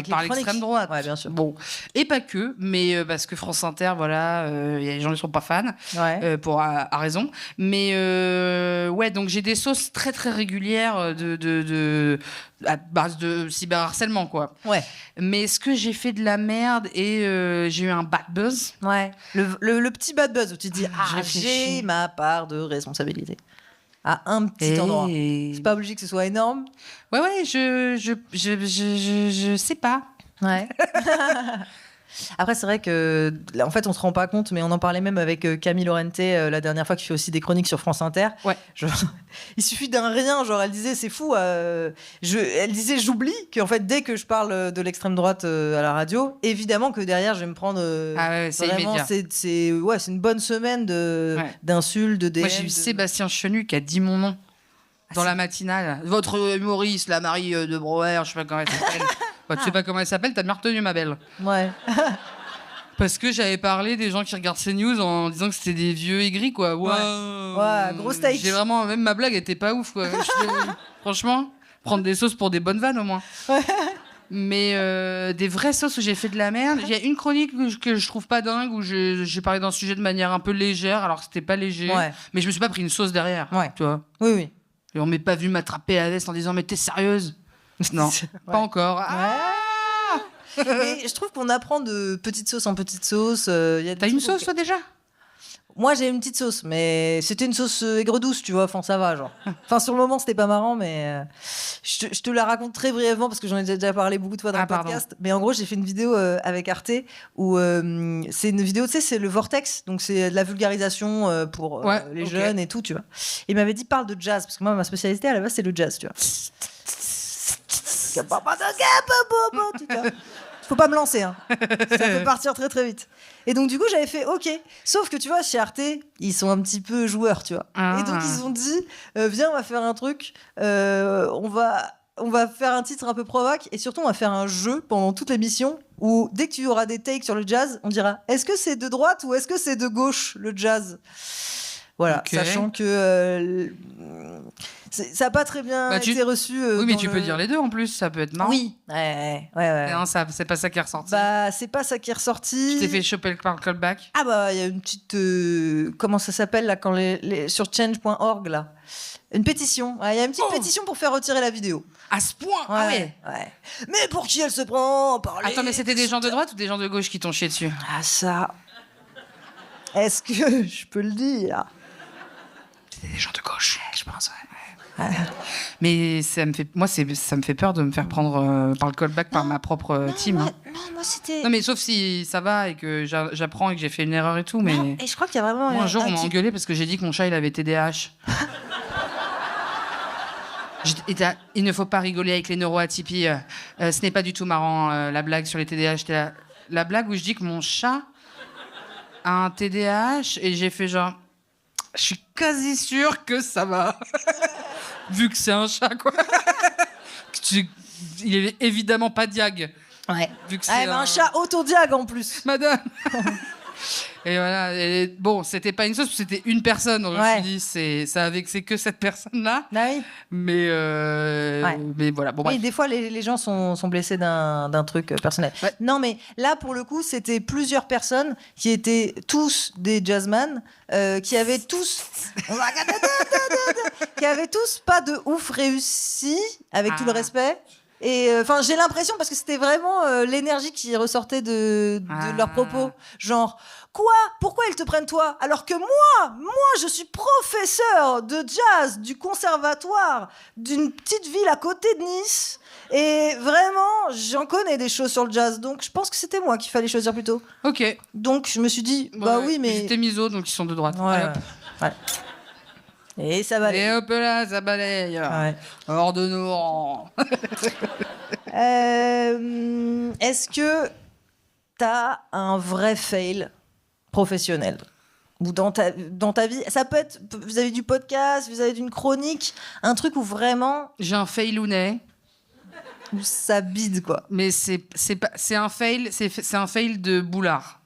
par l'extrême droite. Ouais, bien sûr. Bon, et pas que, mais parce que France Inter, voilà, y a des gens qui ne sont pas fans, à raison. Mais ouais, donc j'ai des sauces très très régulières à base de cyberharcèlement, quoi. Ouais. Mais est-ce que j'ai fait de la merde et j'ai eu un bad buzz? Ouais. Le petit bad buzz où tu te dis j'ai ma part de responsabilité. À un petit endroit. C'est pas obligé que ce soit énorme. Ouais, je sais pas. Ouais. Après, c'est vrai que, en fait, on se rend pas compte, mais on en parlait même avec Camille Laurenté la dernière fois, qui fait aussi des chroniques sur France Inter. Ouais. Il suffit d'un rien, genre elle disait c'est fou. Elle disait j'oublie qu'en fait dès que je parle de l'extrême droite à la radio, évidemment que derrière je vais me prendre. C'est vraiment, immédiat. c'est une bonne semaine d'insultes, de DM. Moi j'ai eu Sébastien Chenu qui a dit mon nom dans la matinale. Votre humoriste, la Marie de Breuer, je sais pas comment elle s'appelle. Tu sais pas comment elle s'appelle, t'as bien retenu ma belle. Ouais. Parce que j'avais parlé des gens qui regardent CNews en disant que c'était des vieux aigris, quoi. Ouais, gros steak. J'ai vraiment, même ma blague était pas ouf, quoi. Franchement, prendre des sauces pour des bonnes vannes au moins. Ouais. Mais des vraies sauces où j'ai fait de la merde. Il y a une chronique que je trouve pas dingue où j'ai parlé d'un sujet de manière un peu légère, alors que c'était pas léger. Ouais. Mais je me suis pas pris une sauce derrière. Ouais. Tu vois. Oui. Et on m'est pas vu m'attraper à la veste en disant mais t'es sérieuse? Non, pas encore. Et je trouve qu'on apprend de petite sauce en petite sauce. T'as une sauce, toi, déjà? Moi, j'ai une petite sauce, mais c'était une sauce aigre-douce, tu vois. Enfin, ça va, genre. Enfin, sur le moment, c'était pas marrant, mais je te la raconte très brièvement parce que j'en ai déjà parlé beaucoup de fois dans le podcast. Pardon. Mais en gros, j'ai fait une vidéo avec Arte où c'est une vidéo, tu sais, c'est le Vortex, donc c'est de la vulgarisation pour les jeunes et tout, tu vois. Et il m'avait dit parle de jazz parce que moi, ma spécialité à la base, c'est le jazz, tu vois. Faut pas me lancer, hein. Ça peut partir très très vite. Et donc du coup j'avais fait ok, sauf que tu vois chez Arte ils sont un petit peu joueurs, tu vois. Et donc ils ont dit viens, on va faire un truc, on va faire un titre un peu provoque et surtout on va faire un jeu pendant toute l'émission où dès que tu auras des takes sur le jazz, on dira est-ce que c'est de droite ou est-ce que c'est de gauche le jazz. Voilà, sachant que ça n'a pas très bien été reçu. Oui, mais tu peux dire les deux en plus, ça peut être marrant. Oui, ouais. Non, c'est pas ça qui est ressorti. C'est pas ça qui est ressorti. Tu t'es fait choper par le callback. Il y a une petite. Comment ça s'appelle là, quand sur change.org là. Une pétition. Il y a une petite pétition pour faire retirer la vidéo. À ce point? Ouais. Mais pour qui elle se prend? Attends, mais c'était des gens de droite ou des gens de gauche qui t'ont chié dessus? Ça. Est-ce que je peux le dire? C'était des gens de gauche, je pense, ouais. Mais ça me fait peur de me faire prendre par le callback par ma propre team. Non, moi c'était. Non, mais sauf si ça va et que j'apprends et que j'ai fait une erreur et tout. Mais non, et je crois qu'il y a vraiment. Moi, un jour, on m'a engueulé parce que j'ai dit que mon chat il avait TDAH. Il ne faut pas rigoler avec les neuroatypies. Ce n'est pas du tout marrant, la blague sur les TDAH. La blague où je dis que mon chat a un TDAH et j'ai fait genre. Je suis quasi sûre que ça va. Vu que c'est un chat, quoi. Il est évidemment pas diag. Ouais. Vu que c'est un chat autodiag en plus. Madame. Et voilà. Et bon, c'était pas une sauce, c'était une personne. Donc je me suis dit, ça a vexé que cette personne-là. Oui. Mais voilà. Bon, bref. Oui, des fois, les gens sont blessés d'un truc personnel. Ouais. Non, mais là, pour le coup, c'était plusieurs personnes qui étaient tous des jazzman, qui avaient tous pas de ouf réussi, avec tout le respect. Et enfin, j'ai l'impression, parce que c'était vraiment l'énergie qui ressortait de leurs propos. Genre, quoi ? Pourquoi ils te prennent toi ? Alors que moi, je suis professeur de jazz du conservatoire d'une petite ville à côté de Nice. Et vraiment, j'en connais des choses sur le jazz. Donc, je pense que c'était moi qu'il fallait choisir plus tôt. Ok. Donc, je me suis dit, oui, mais... J'étais miso, donc ils sont de droite. Ouais. Et ça balaye. Et hop là, ça balaye. Ouais. Hors de nos rangs. Est-ce que t'as un vrai fail professionnel ou dans ta vie? Ça peut être vis-à-vis du podcast, vis-à-vis d'une chronique, un truc où vraiment... J'ai un failounet. Où ça bide, quoi. Mais c'est un fail de boulard.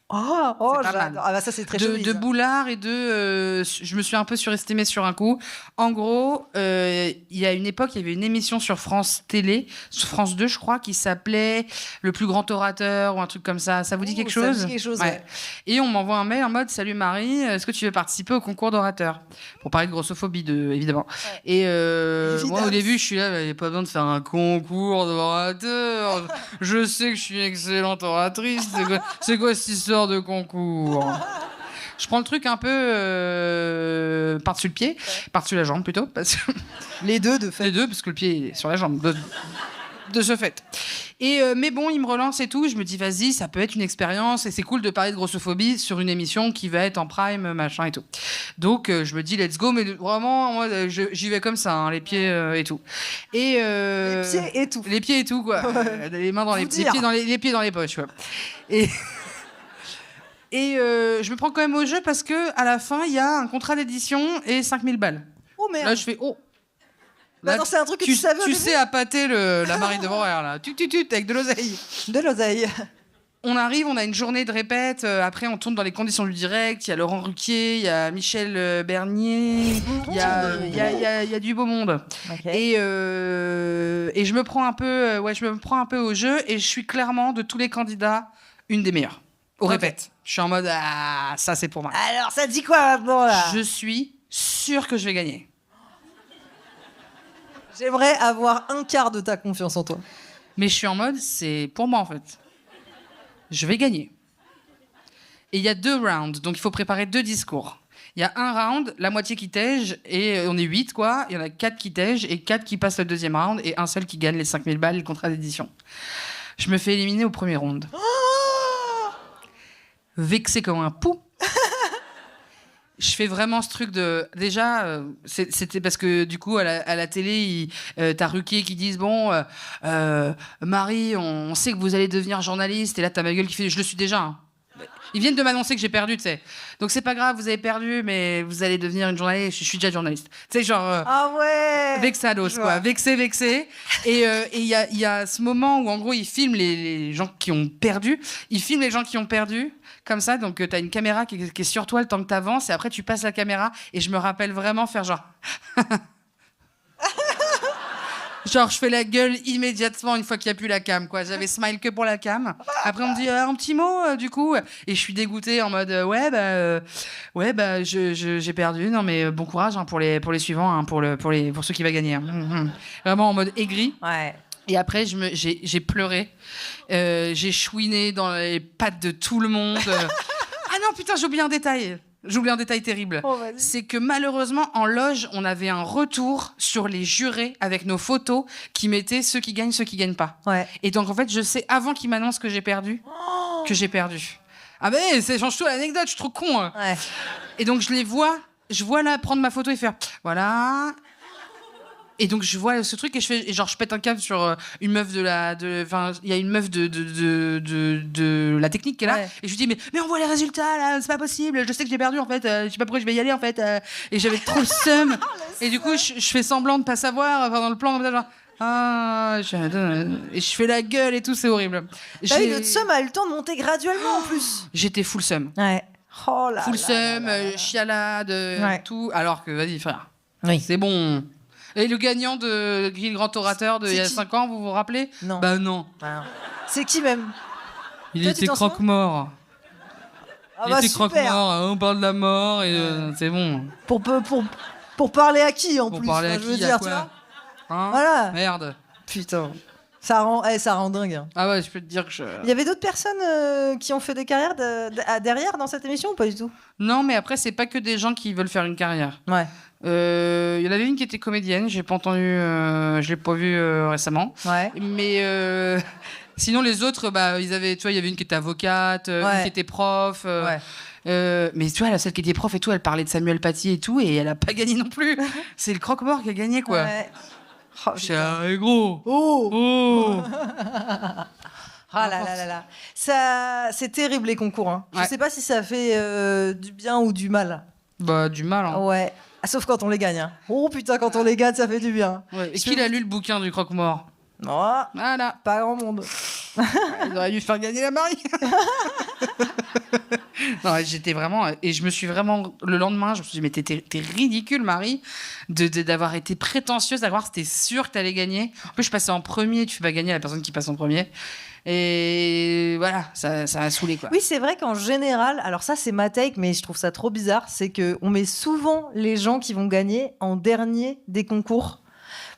Oh, j'adore. Ah bah ça, c'est très joli. De boulard et je me suis un peu surestimée sur un coup. En gros, il y a une époque, il y avait une émission sur France Télé, sur France 2, je crois, qui s'appelait Le plus grand orateur ou un truc comme ça. Ça vous dit quelque chose ? Ça me dit quelque chose, ouais. Et on m'envoie un mail en mode « Salut Marie, est-ce que tu veux participer au concours d'orateur ?» Pour parler de grossophobie, évidemment. Ouais. Et moi, au début, je suis là, il n'y a pas besoin de faire un concours d'orateur. Je sais que je suis une excellente oratrice. C'est quoi cette histoire de concours? Je prends le truc un peu par-dessus le pied, par-dessus la jambe plutôt. Les deux, de fait. Les deux, parce que le pied est sur la jambe, de ce fait. Et mais bon, il me relance et tout. Je me dis, vas-y, ça peut être une expérience. Et c'est cool de parler de grossophobie sur une émission qui va être en prime, machin et tout. Donc, je me dis, let's go. Mais vraiment, moi, j'y vais comme ça, hein, les pieds et tout. Et, les pieds et tout. Les pieds et tout, quoi. Les mains dans les pieds dans les poches, quoi. Et... Et je me prends quand même au jeu parce que à la fin, il y a un contrat d'édition et 5000 balles. Oh merde. Là, je fais oh. Là, attends, c'est un truc que tu savais. Tu sais appâter la Marie de Borer, là. Avec de l'oseille. De l'oseille. On arrive, on a une journée de répète. Après, on tourne dans les conditions du direct. Il y a Laurent Ruquier, il y a Michel Bernier. Il y a du beau monde. Okay. Et je me prends un peu au jeu et je suis clairement, de tous les candidats, une des meilleures. Au répète. Je suis en mode, ça c'est pour moi. Alors, ça dit quoi maintenant, là ? Je suis sûre que je vais gagner. J'aimerais avoir un quart de ta confiance en toi. Mais je suis en mode, c'est pour moi en fait. Je vais gagner. Et il y a 2 rounds, donc il faut préparer 2 discours. Il y a un round, la moitié qui tège, et on est 8 quoi. Il y en a 4 qui tègent et 4 qui passent le deuxième round, et un seul qui gagne les 5000 balles, le contrat d'édition. Je me fais éliminer au premier round. Vexé comme un pou. Je fais vraiment ce truc de... Déjà, c'était parce que du coup, à la télé, t'as Ruquier qui disent « Bon, Marie, on sait que vous allez devenir journaliste. » Et là, t'as ma gueule qui fait « Je le suis déjà. Hein. » Ils viennent de m'annoncer que j'ai perdu, tu sais. Donc, c'est pas grave, vous avez perdu, mais vous allez devenir une journaliste. Je suis déjà journaliste. Tu sais, genre... ah ouais. Vexados, quoi. Vexé. Et il y a ce moment où, en gros, ils filment les gens qui ont perdu. Ils filment les gens qui ont perdu. Comme ça, donc t'as une caméra qui est sur toi le temps que t'avances, et après tu passes la caméra, et je me rappelle vraiment faire genre... genre, je fais la gueule immédiatement une fois qu'il n'y a plus la cam, quoi. J'avais smile que pour la cam. Après, on me dit un petit mot, du coup, et je suis dégoûtée en mode j'ai perdu. Non, mais bon courage hein, pour les suivants, hein, pour ceux qui va gagner. Hein. Vraiment en mode aigri. Ouais. Et après, j'ai pleuré. J'ai chouiné dans les pattes de tout le monde. Ah non, putain, j'ai oublié un détail. Terrible. Oh, c'est que malheureusement, en loge, on avait un retour sur les jurés avec nos photos qui mettaient ceux qui gagnent pas. Ouais. Et donc, en fait, je sais, avant qu'ils m'annoncent que j'ai perdu, que j'ai perdu. Ah ben, ça change tout l'anecdote, je suis trop con. Hein. Ouais. Et donc, je vois là prendre ma photo et faire, voilà... Et donc je vois ce truc et je pète un câble sur une meuf il y a une meuf de la technique qui est là, ouais. Et je lui dis mais on voit les résultats là, c'est pas possible, je sais que j'ai perdu en fait, je sais pas pourquoi je vais y aller en fait, et j'avais trop le seum. Et du coup je fais semblant de pas savoir, dans le plan genre et je fais la gueule et tout, c'est horrible. Bah oui, le seum a eu le temps de monter graduellement en plus. J'étais full seum. Ouais. Oh là. Full seum, chialade, ouais. Tout, alors que vas-y frère. Oui. C'est bon. Et le gagnant de Guy le Grand Orateur il y a 5 ans, vous vous rappelez ? Non. Bah non. C'est qui même ? Il était croque-mort. Il était croque-mort, on parle de la mort et c'est bon. Pour parler à qui en pour plus parler à qui, je veux dire, tu vois hein ? Voilà. Merde. Putain. Ça rend dingue. Hein. Ah ouais, je peux te dire que Il y avait d'autres personnes qui ont fait des carrières derrière dans cette émission ou pas du tout? Non, mais après, c'est pas que des gens qui veulent faire une carrière. Ouais. Il y en avait une qui était comédienne, j'ai pas entendu, je l'ai pas vue récemment. Ouais. Mais sinon, les autres, ils avaient, tu vois, il y avait une qui était avocate, une qui était prof. Ouais. Mais tu vois, celle qui était prof et tout, elle parlait de Samuel Paty et tout, et elle a pas gagné non plus. C'est le croque-mort qui a gagné, quoi. Ouais. Oh, c'est gros. Oh. Ah là là là là. Ça, c'est terrible les concours. Hein. Je sais pas si ça fait du bien ou du mal. Bah du mal. Hein. Ouais. Sauf quand on les gagne. Hein. Oh putain, quand on les gagne, ça fait du bien. Ouais. Et qui a lu le bouquin du croque-mort? Oh, voilà. Pas grand monde. Ils auraient dû faire gagner la Marie. Non, j'étais vraiment... Et je me suis vraiment... Le lendemain, je me suis dit, mais t'es ridicule, Marie, d'avoir été prétentieuse, d'avoir c'était sûr que t'allais gagner. En plus, je passais en premier, tu fais pas gagner la personne qui passe en premier. Et voilà, ça a saoulé, quoi. Oui, c'est vrai qu'en général, alors ça, c'est ma take, mais je trouve ça trop bizarre, c'est qu'on met souvent les gens qui vont gagner en dernier des concours.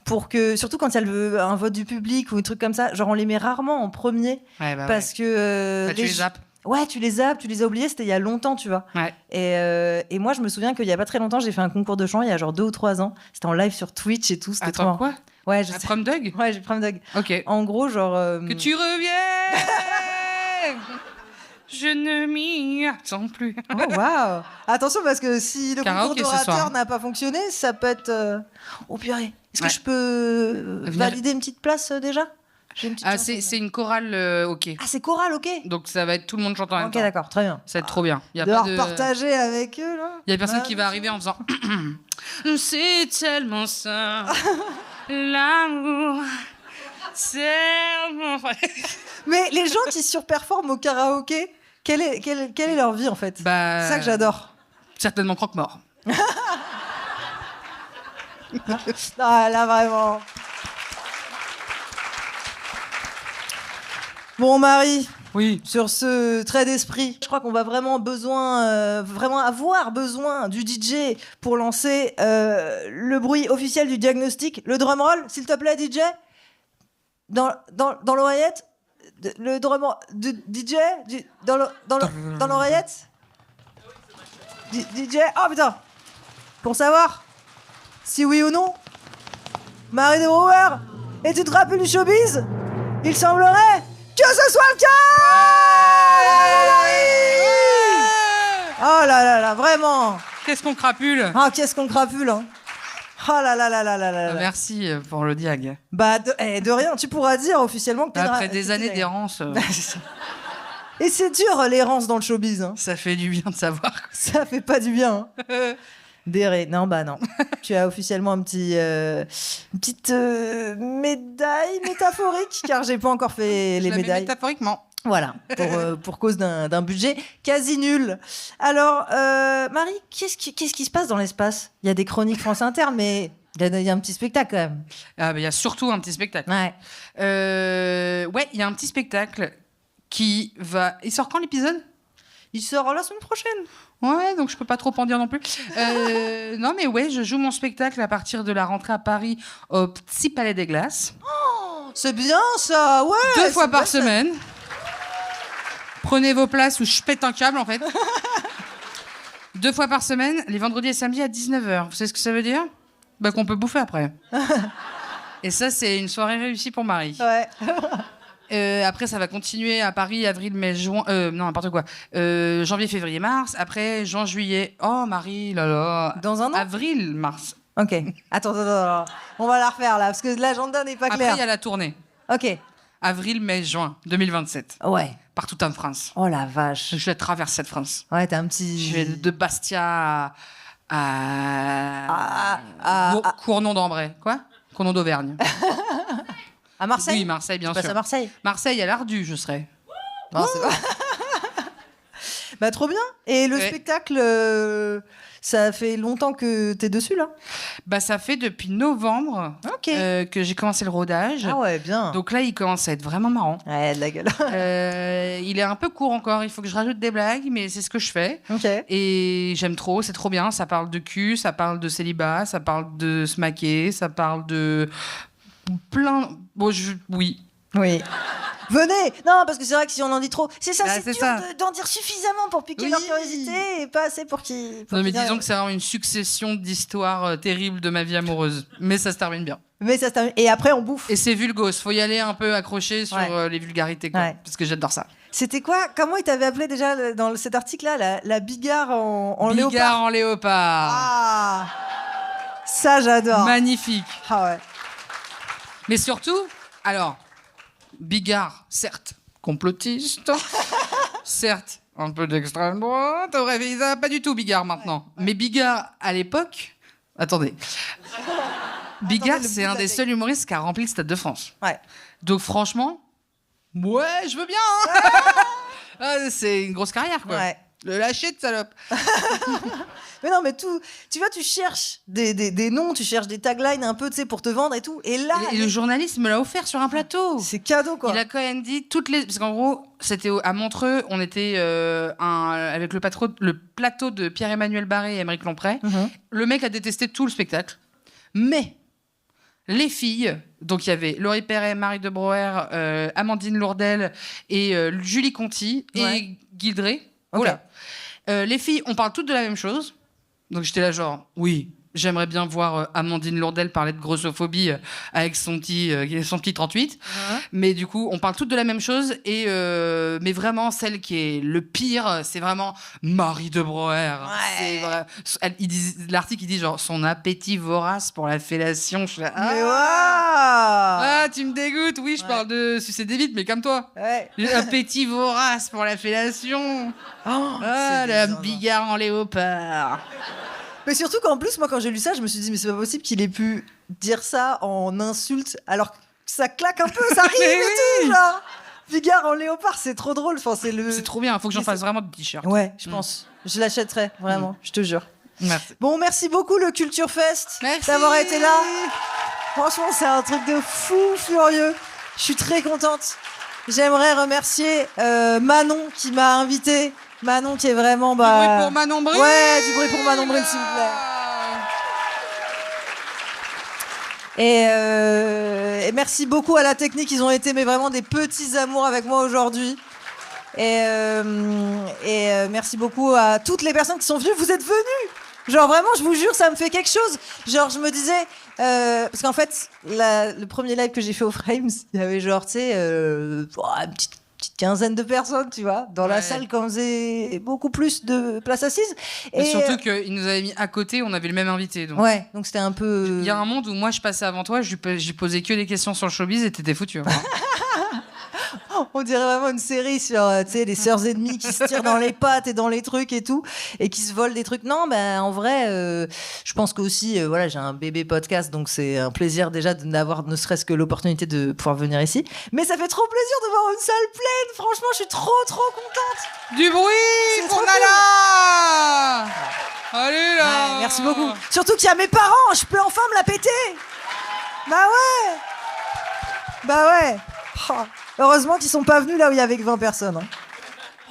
Pour que, surtout quand il y a un vote du public ou un truc comme ça, genre on les met rarement en premier. Ouais, parce que... tu les zappes. Ouais, tu les zappes, tu les as oubliés, c'était il y a longtemps, tu vois. Ouais. Et moi, je me souviens qu'il y a pas très longtemps, j'ai fait un concours de chant, il y a genre 2 ou 3 ans. C'était en live sur Twitch et tout. C'était Attends, trop quoi? Ouais, je sais. Prom Dog? Ouais, j'ai Prom Dog. Ok. En gros, genre... Que tu reviennes. Je ne m'y attends plus. Oh, waouh. Attention, parce que si le concours d'orateur n'a pas fonctionné, ça peut être... Oh purée. Est-ce que je peux valider une petite place déjà? C'est une chorale, ok. Ah, c'est chorale, ok. Donc ça va être tout le monde chantant en même temps. Ok, d'accord, très bien. Ça va être trop bien. Il y a pas de partager avec eux, là. Il y a personne qui va arriver en faisant c'est tellement ça, l'amour, tellement... Mais les gens qui surperforment au karaoké, quelle est leur vie, en fait? C'est ça que j'adore. Certainement croque-mort. Ah, là, vraiment... Bon, Marie, oui. Sur ce trait d'esprit, je crois qu'on va vraiment avoir besoin du DJ pour lancer le bruit officiel du diagnostic. Le drum roll, s'il te plaît, DJ. Dans l'oreillette. Le drum roll de DJ dans l'oreillette. DJ. Oh putain. Pour savoir si oui ou non, Marie de Brouwer est une rappelle du showbiz. Il semblerait que ce soit le cas. Oh là là là, vraiment. Qu'est-ce qu'on crapule. Ah, qu'est-ce qu'on crapule, hein. Oh là là là là là là. Merci pour le diag. Bah, de rien, tu pourras dire officiellement que t'es... Après des années d'errance... Et c'est dur, l'errance dans le showbiz. Hein. Ça fait du bien de savoir. Ça fait pas du bien. Hein. Non, bah non. Tu as officiellement une petite médaille métaphorique, car j'ai pas encore fait les médailles. Métaphoriquement. Voilà, pour cause d'un budget quasi nul. Alors, Marie, qu'est-ce qui se passe dans l'espace? Il y a des chroniques France Inter, mais il y a un petit spectacle quand même. Ah, bah, y a surtout un petit spectacle. Ouais. Il y a un petit spectacle qui va... Il sort quand l'épisode? Il sort la semaine prochaine. Ouais, donc je peux pas trop en dire non plus. Non, mais ouais, je joue mon spectacle à partir de la rentrée à Paris au Petit Palais des Glaces. Oh, c'est bien ça, ouais. 2 fois par semaine. Prenez vos places ou je pète un câble en fait. 2 fois par semaine, les vendredis et samedis à 19h. Vous savez ce que ça veut dire? Bah qu'on peut bouffer après. Et ça, c'est une soirée réussie pour Marie. Ouais. Après, ça va continuer à Paris, avril, mai, juin... non, n'importe quoi. Janvier, février, mars. Après, juin, juillet... Oh, Marie, là là... Dans un an? Avril, mars. Ok. Attends. On va la refaire, là, parce que l'agenda n'est pas clair. Après, il y a la tournée. Ok. Avril, mai, juin 2027. Ouais. Partout en France. Oh, la vache. Je traverse cette France. Ouais, t'as un petit... Je vais de Bastia à Cournon-d'Ambray. Quoi? Cournon d'Auvergne. À Marseille? Oui, Marseille, bien sûr. Tu passes à Marseille? Marseille, à l'Ardu, je serai. Non, c'est pas... Bah, trop bien. Et le spectacle, ça fait longtemps que t'es dessus, là? Bah, ça fait depuis novembre que j'ai commencé le rodage. Ah ouais, bien. Donc là, il commence à être vraiment marrant. Ouais, de la gueule. Il est un peu court encore. Il faut que je rajoute des blagues, mais c'est ce que je fais. Okay. Et j'aime trop. C'est trop bien. Ça parle de cul, ça parle de célibat, ça parle de se maquer, ça parle de... plein... Bon, oui. Oui. Venez. Non, parce que c'est vrai que si on en dit trop, c'est dur d'en dire suffisamment pour piquer leur curiosité et pas assez pour qu'ils... Non, mais disons que c'est vraiment une succession d'histoires terribles de ma vie amoureuse. Mais ça se termine bien. Et après, on bouffe. Et c'est vulgos. Faut y aller un peu accroché sur les vulgarités, quoi. Ouais. Parce que j'adore ça. C'était quoi? Comment il t'avait appelé déjà dans cet article-là, la bigarre en léopard? Bigarre en léopard. Ah, ça, j'adore. Magnifique. Ah ouais. Mais surtout, alors... Bigard, certes, complotiste, certes, un peu d'extrême droite, pas du tout Bigard maintenant. Mais Bigard, à l'époque... Attendez. Bigard, c'est un des seuls humoristes qui a rempli le Stade de France. Ouais. Donc franchement, ouais, je veux bien. C'est une grosse carrière, quoi. Ouais. Le lâcher de salope. Mais non, mais tout... Tu vois, tu cherches des noms, tu cherches des taglines un peu, tu sais, pour te vendre et tout. Et là... Et le journaliste me l'a offert sur un plateau. C'est cadeau, quoi. Il a quand même dit toutes les... Parce qu'en gros, c'était à Montreux, on était avec le plateau de Pierre-Emmanuel Barré et Aymeric Lomprey. Mm-hmm. Le mec a détesté tout le spectacle. Mais les filles... Donc il y avait Laurie Perret, Marie de Broer, Amandine Lourdel et Julie Conti et Guildré. Okay. Les filles, on parle toutes de la même chose. Donc j'étais là genre, oui, j'aimerais bien voir Amandine Lourdel parler de grossophobie avec son petit 38. Uh-huh. Mais du coup, on parle toutes de la même chose. Mais vraiment, celle qui est le pire, c'est vraiment Marie de Broer. Ouais. L'article, il dit genre, son appétit vorace pour la fellation. Je suis là, tu me dégoûtes. Oui, je parle de sucer des bites, mais comme toi. Ouais. Appétit vorace pour la fellation. La bigarre en léopard. Mais surtout qu'en plus, moi, quand j'ai lu ça, je me suis dit, mais c'est pas possible qu'il ait pu dire ça en insulte, alors que ça claque un peu, ça rime et tout, genre. Bigarre en léopard, c'est trop drôle. Enfin, c'est trop bien, il faut que j'en fasse vraiment de t-shirt. Ouais, je pense. Je l'achèterai, vraiment, je te jure. Merci. Bon, merci beaucoup, le Culture Fest, d'avoir été là. Franchement, c'est un truc de fou furieux. Je suis très contente. J'aimerais remercier Manon qui m'a invitée. Manon qui est vraiment... Du bruit pour Manon Bril. Ouais, du bruit pour Manon Bril, s'il vous plaît. Et merci beaucoup à la technique. Ils ont été vraiment des petits amours avec moi aujourd'hui. Et merci beaucoup à toutes les personnes qui sont venues. Vous êtes venues. Genre vraiment, je vous jure, ça me fait quelque chose. Genre, je me disais... parce qu'en fait, le premier live que j'ai fait au Frames, il y avait genre, tu sais, une petite quinzaine de personnes, tu vois, dans la salle quand on faisait beaucoup plus de places assises. Et surtout qu'ils nous avaient mis à côté, on avait le même invité. Donc. Ouais, donc c'était un peu... Il y a un monde où moi je passais avant toi, j'ai posé que des questions sur le showbiz et t'étais foutu. Hein. On dirait vraiment une série sur les sœurs ennemies qui se tirent dans les pattes et dans les trucs et tout, et qui se volent des trucs. Non, en vrai, je pense qu'aussi, j'ai un bébé podcast, donc c'est un plaisir déjà d'avoir ne serait-ce que l'opportunité de pouvoir venir ici. Mais ça fait trop plaisir de voir une salle pleine. Franchement, je suis trop contente. Du bruit pour Nala. Allez là. Ouais, merci beaucoup. Surtout qu'il y a mes parents, je peux enfin me la péter. Bah ouais. Oh. Heureusement qu'ils sont pas venus là où il y avait que 20 personnes. Hein.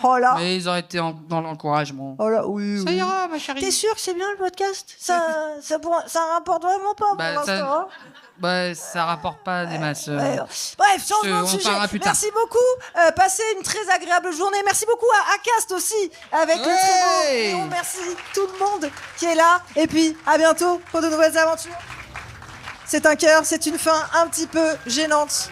Oh là. Mais ils auraient été dans l'encouragement. Oh là, oui. Ça ira, ma chérie. T'es sûr que c'est bien le podcast? Ça rapporte vraiment pas pour l'instant. Ça rapporte pas des masses. Ouais. Bref, changement de sujet. Merci beaucoup. Passez une très agréable journée. Merci beaucoup à Acast aussi avec le très beau. Merci tout le monde qui est là. Et puis à bientôt pour de nouvelles aventures. C'est un cœur, c'est une fin un petit peu gênante.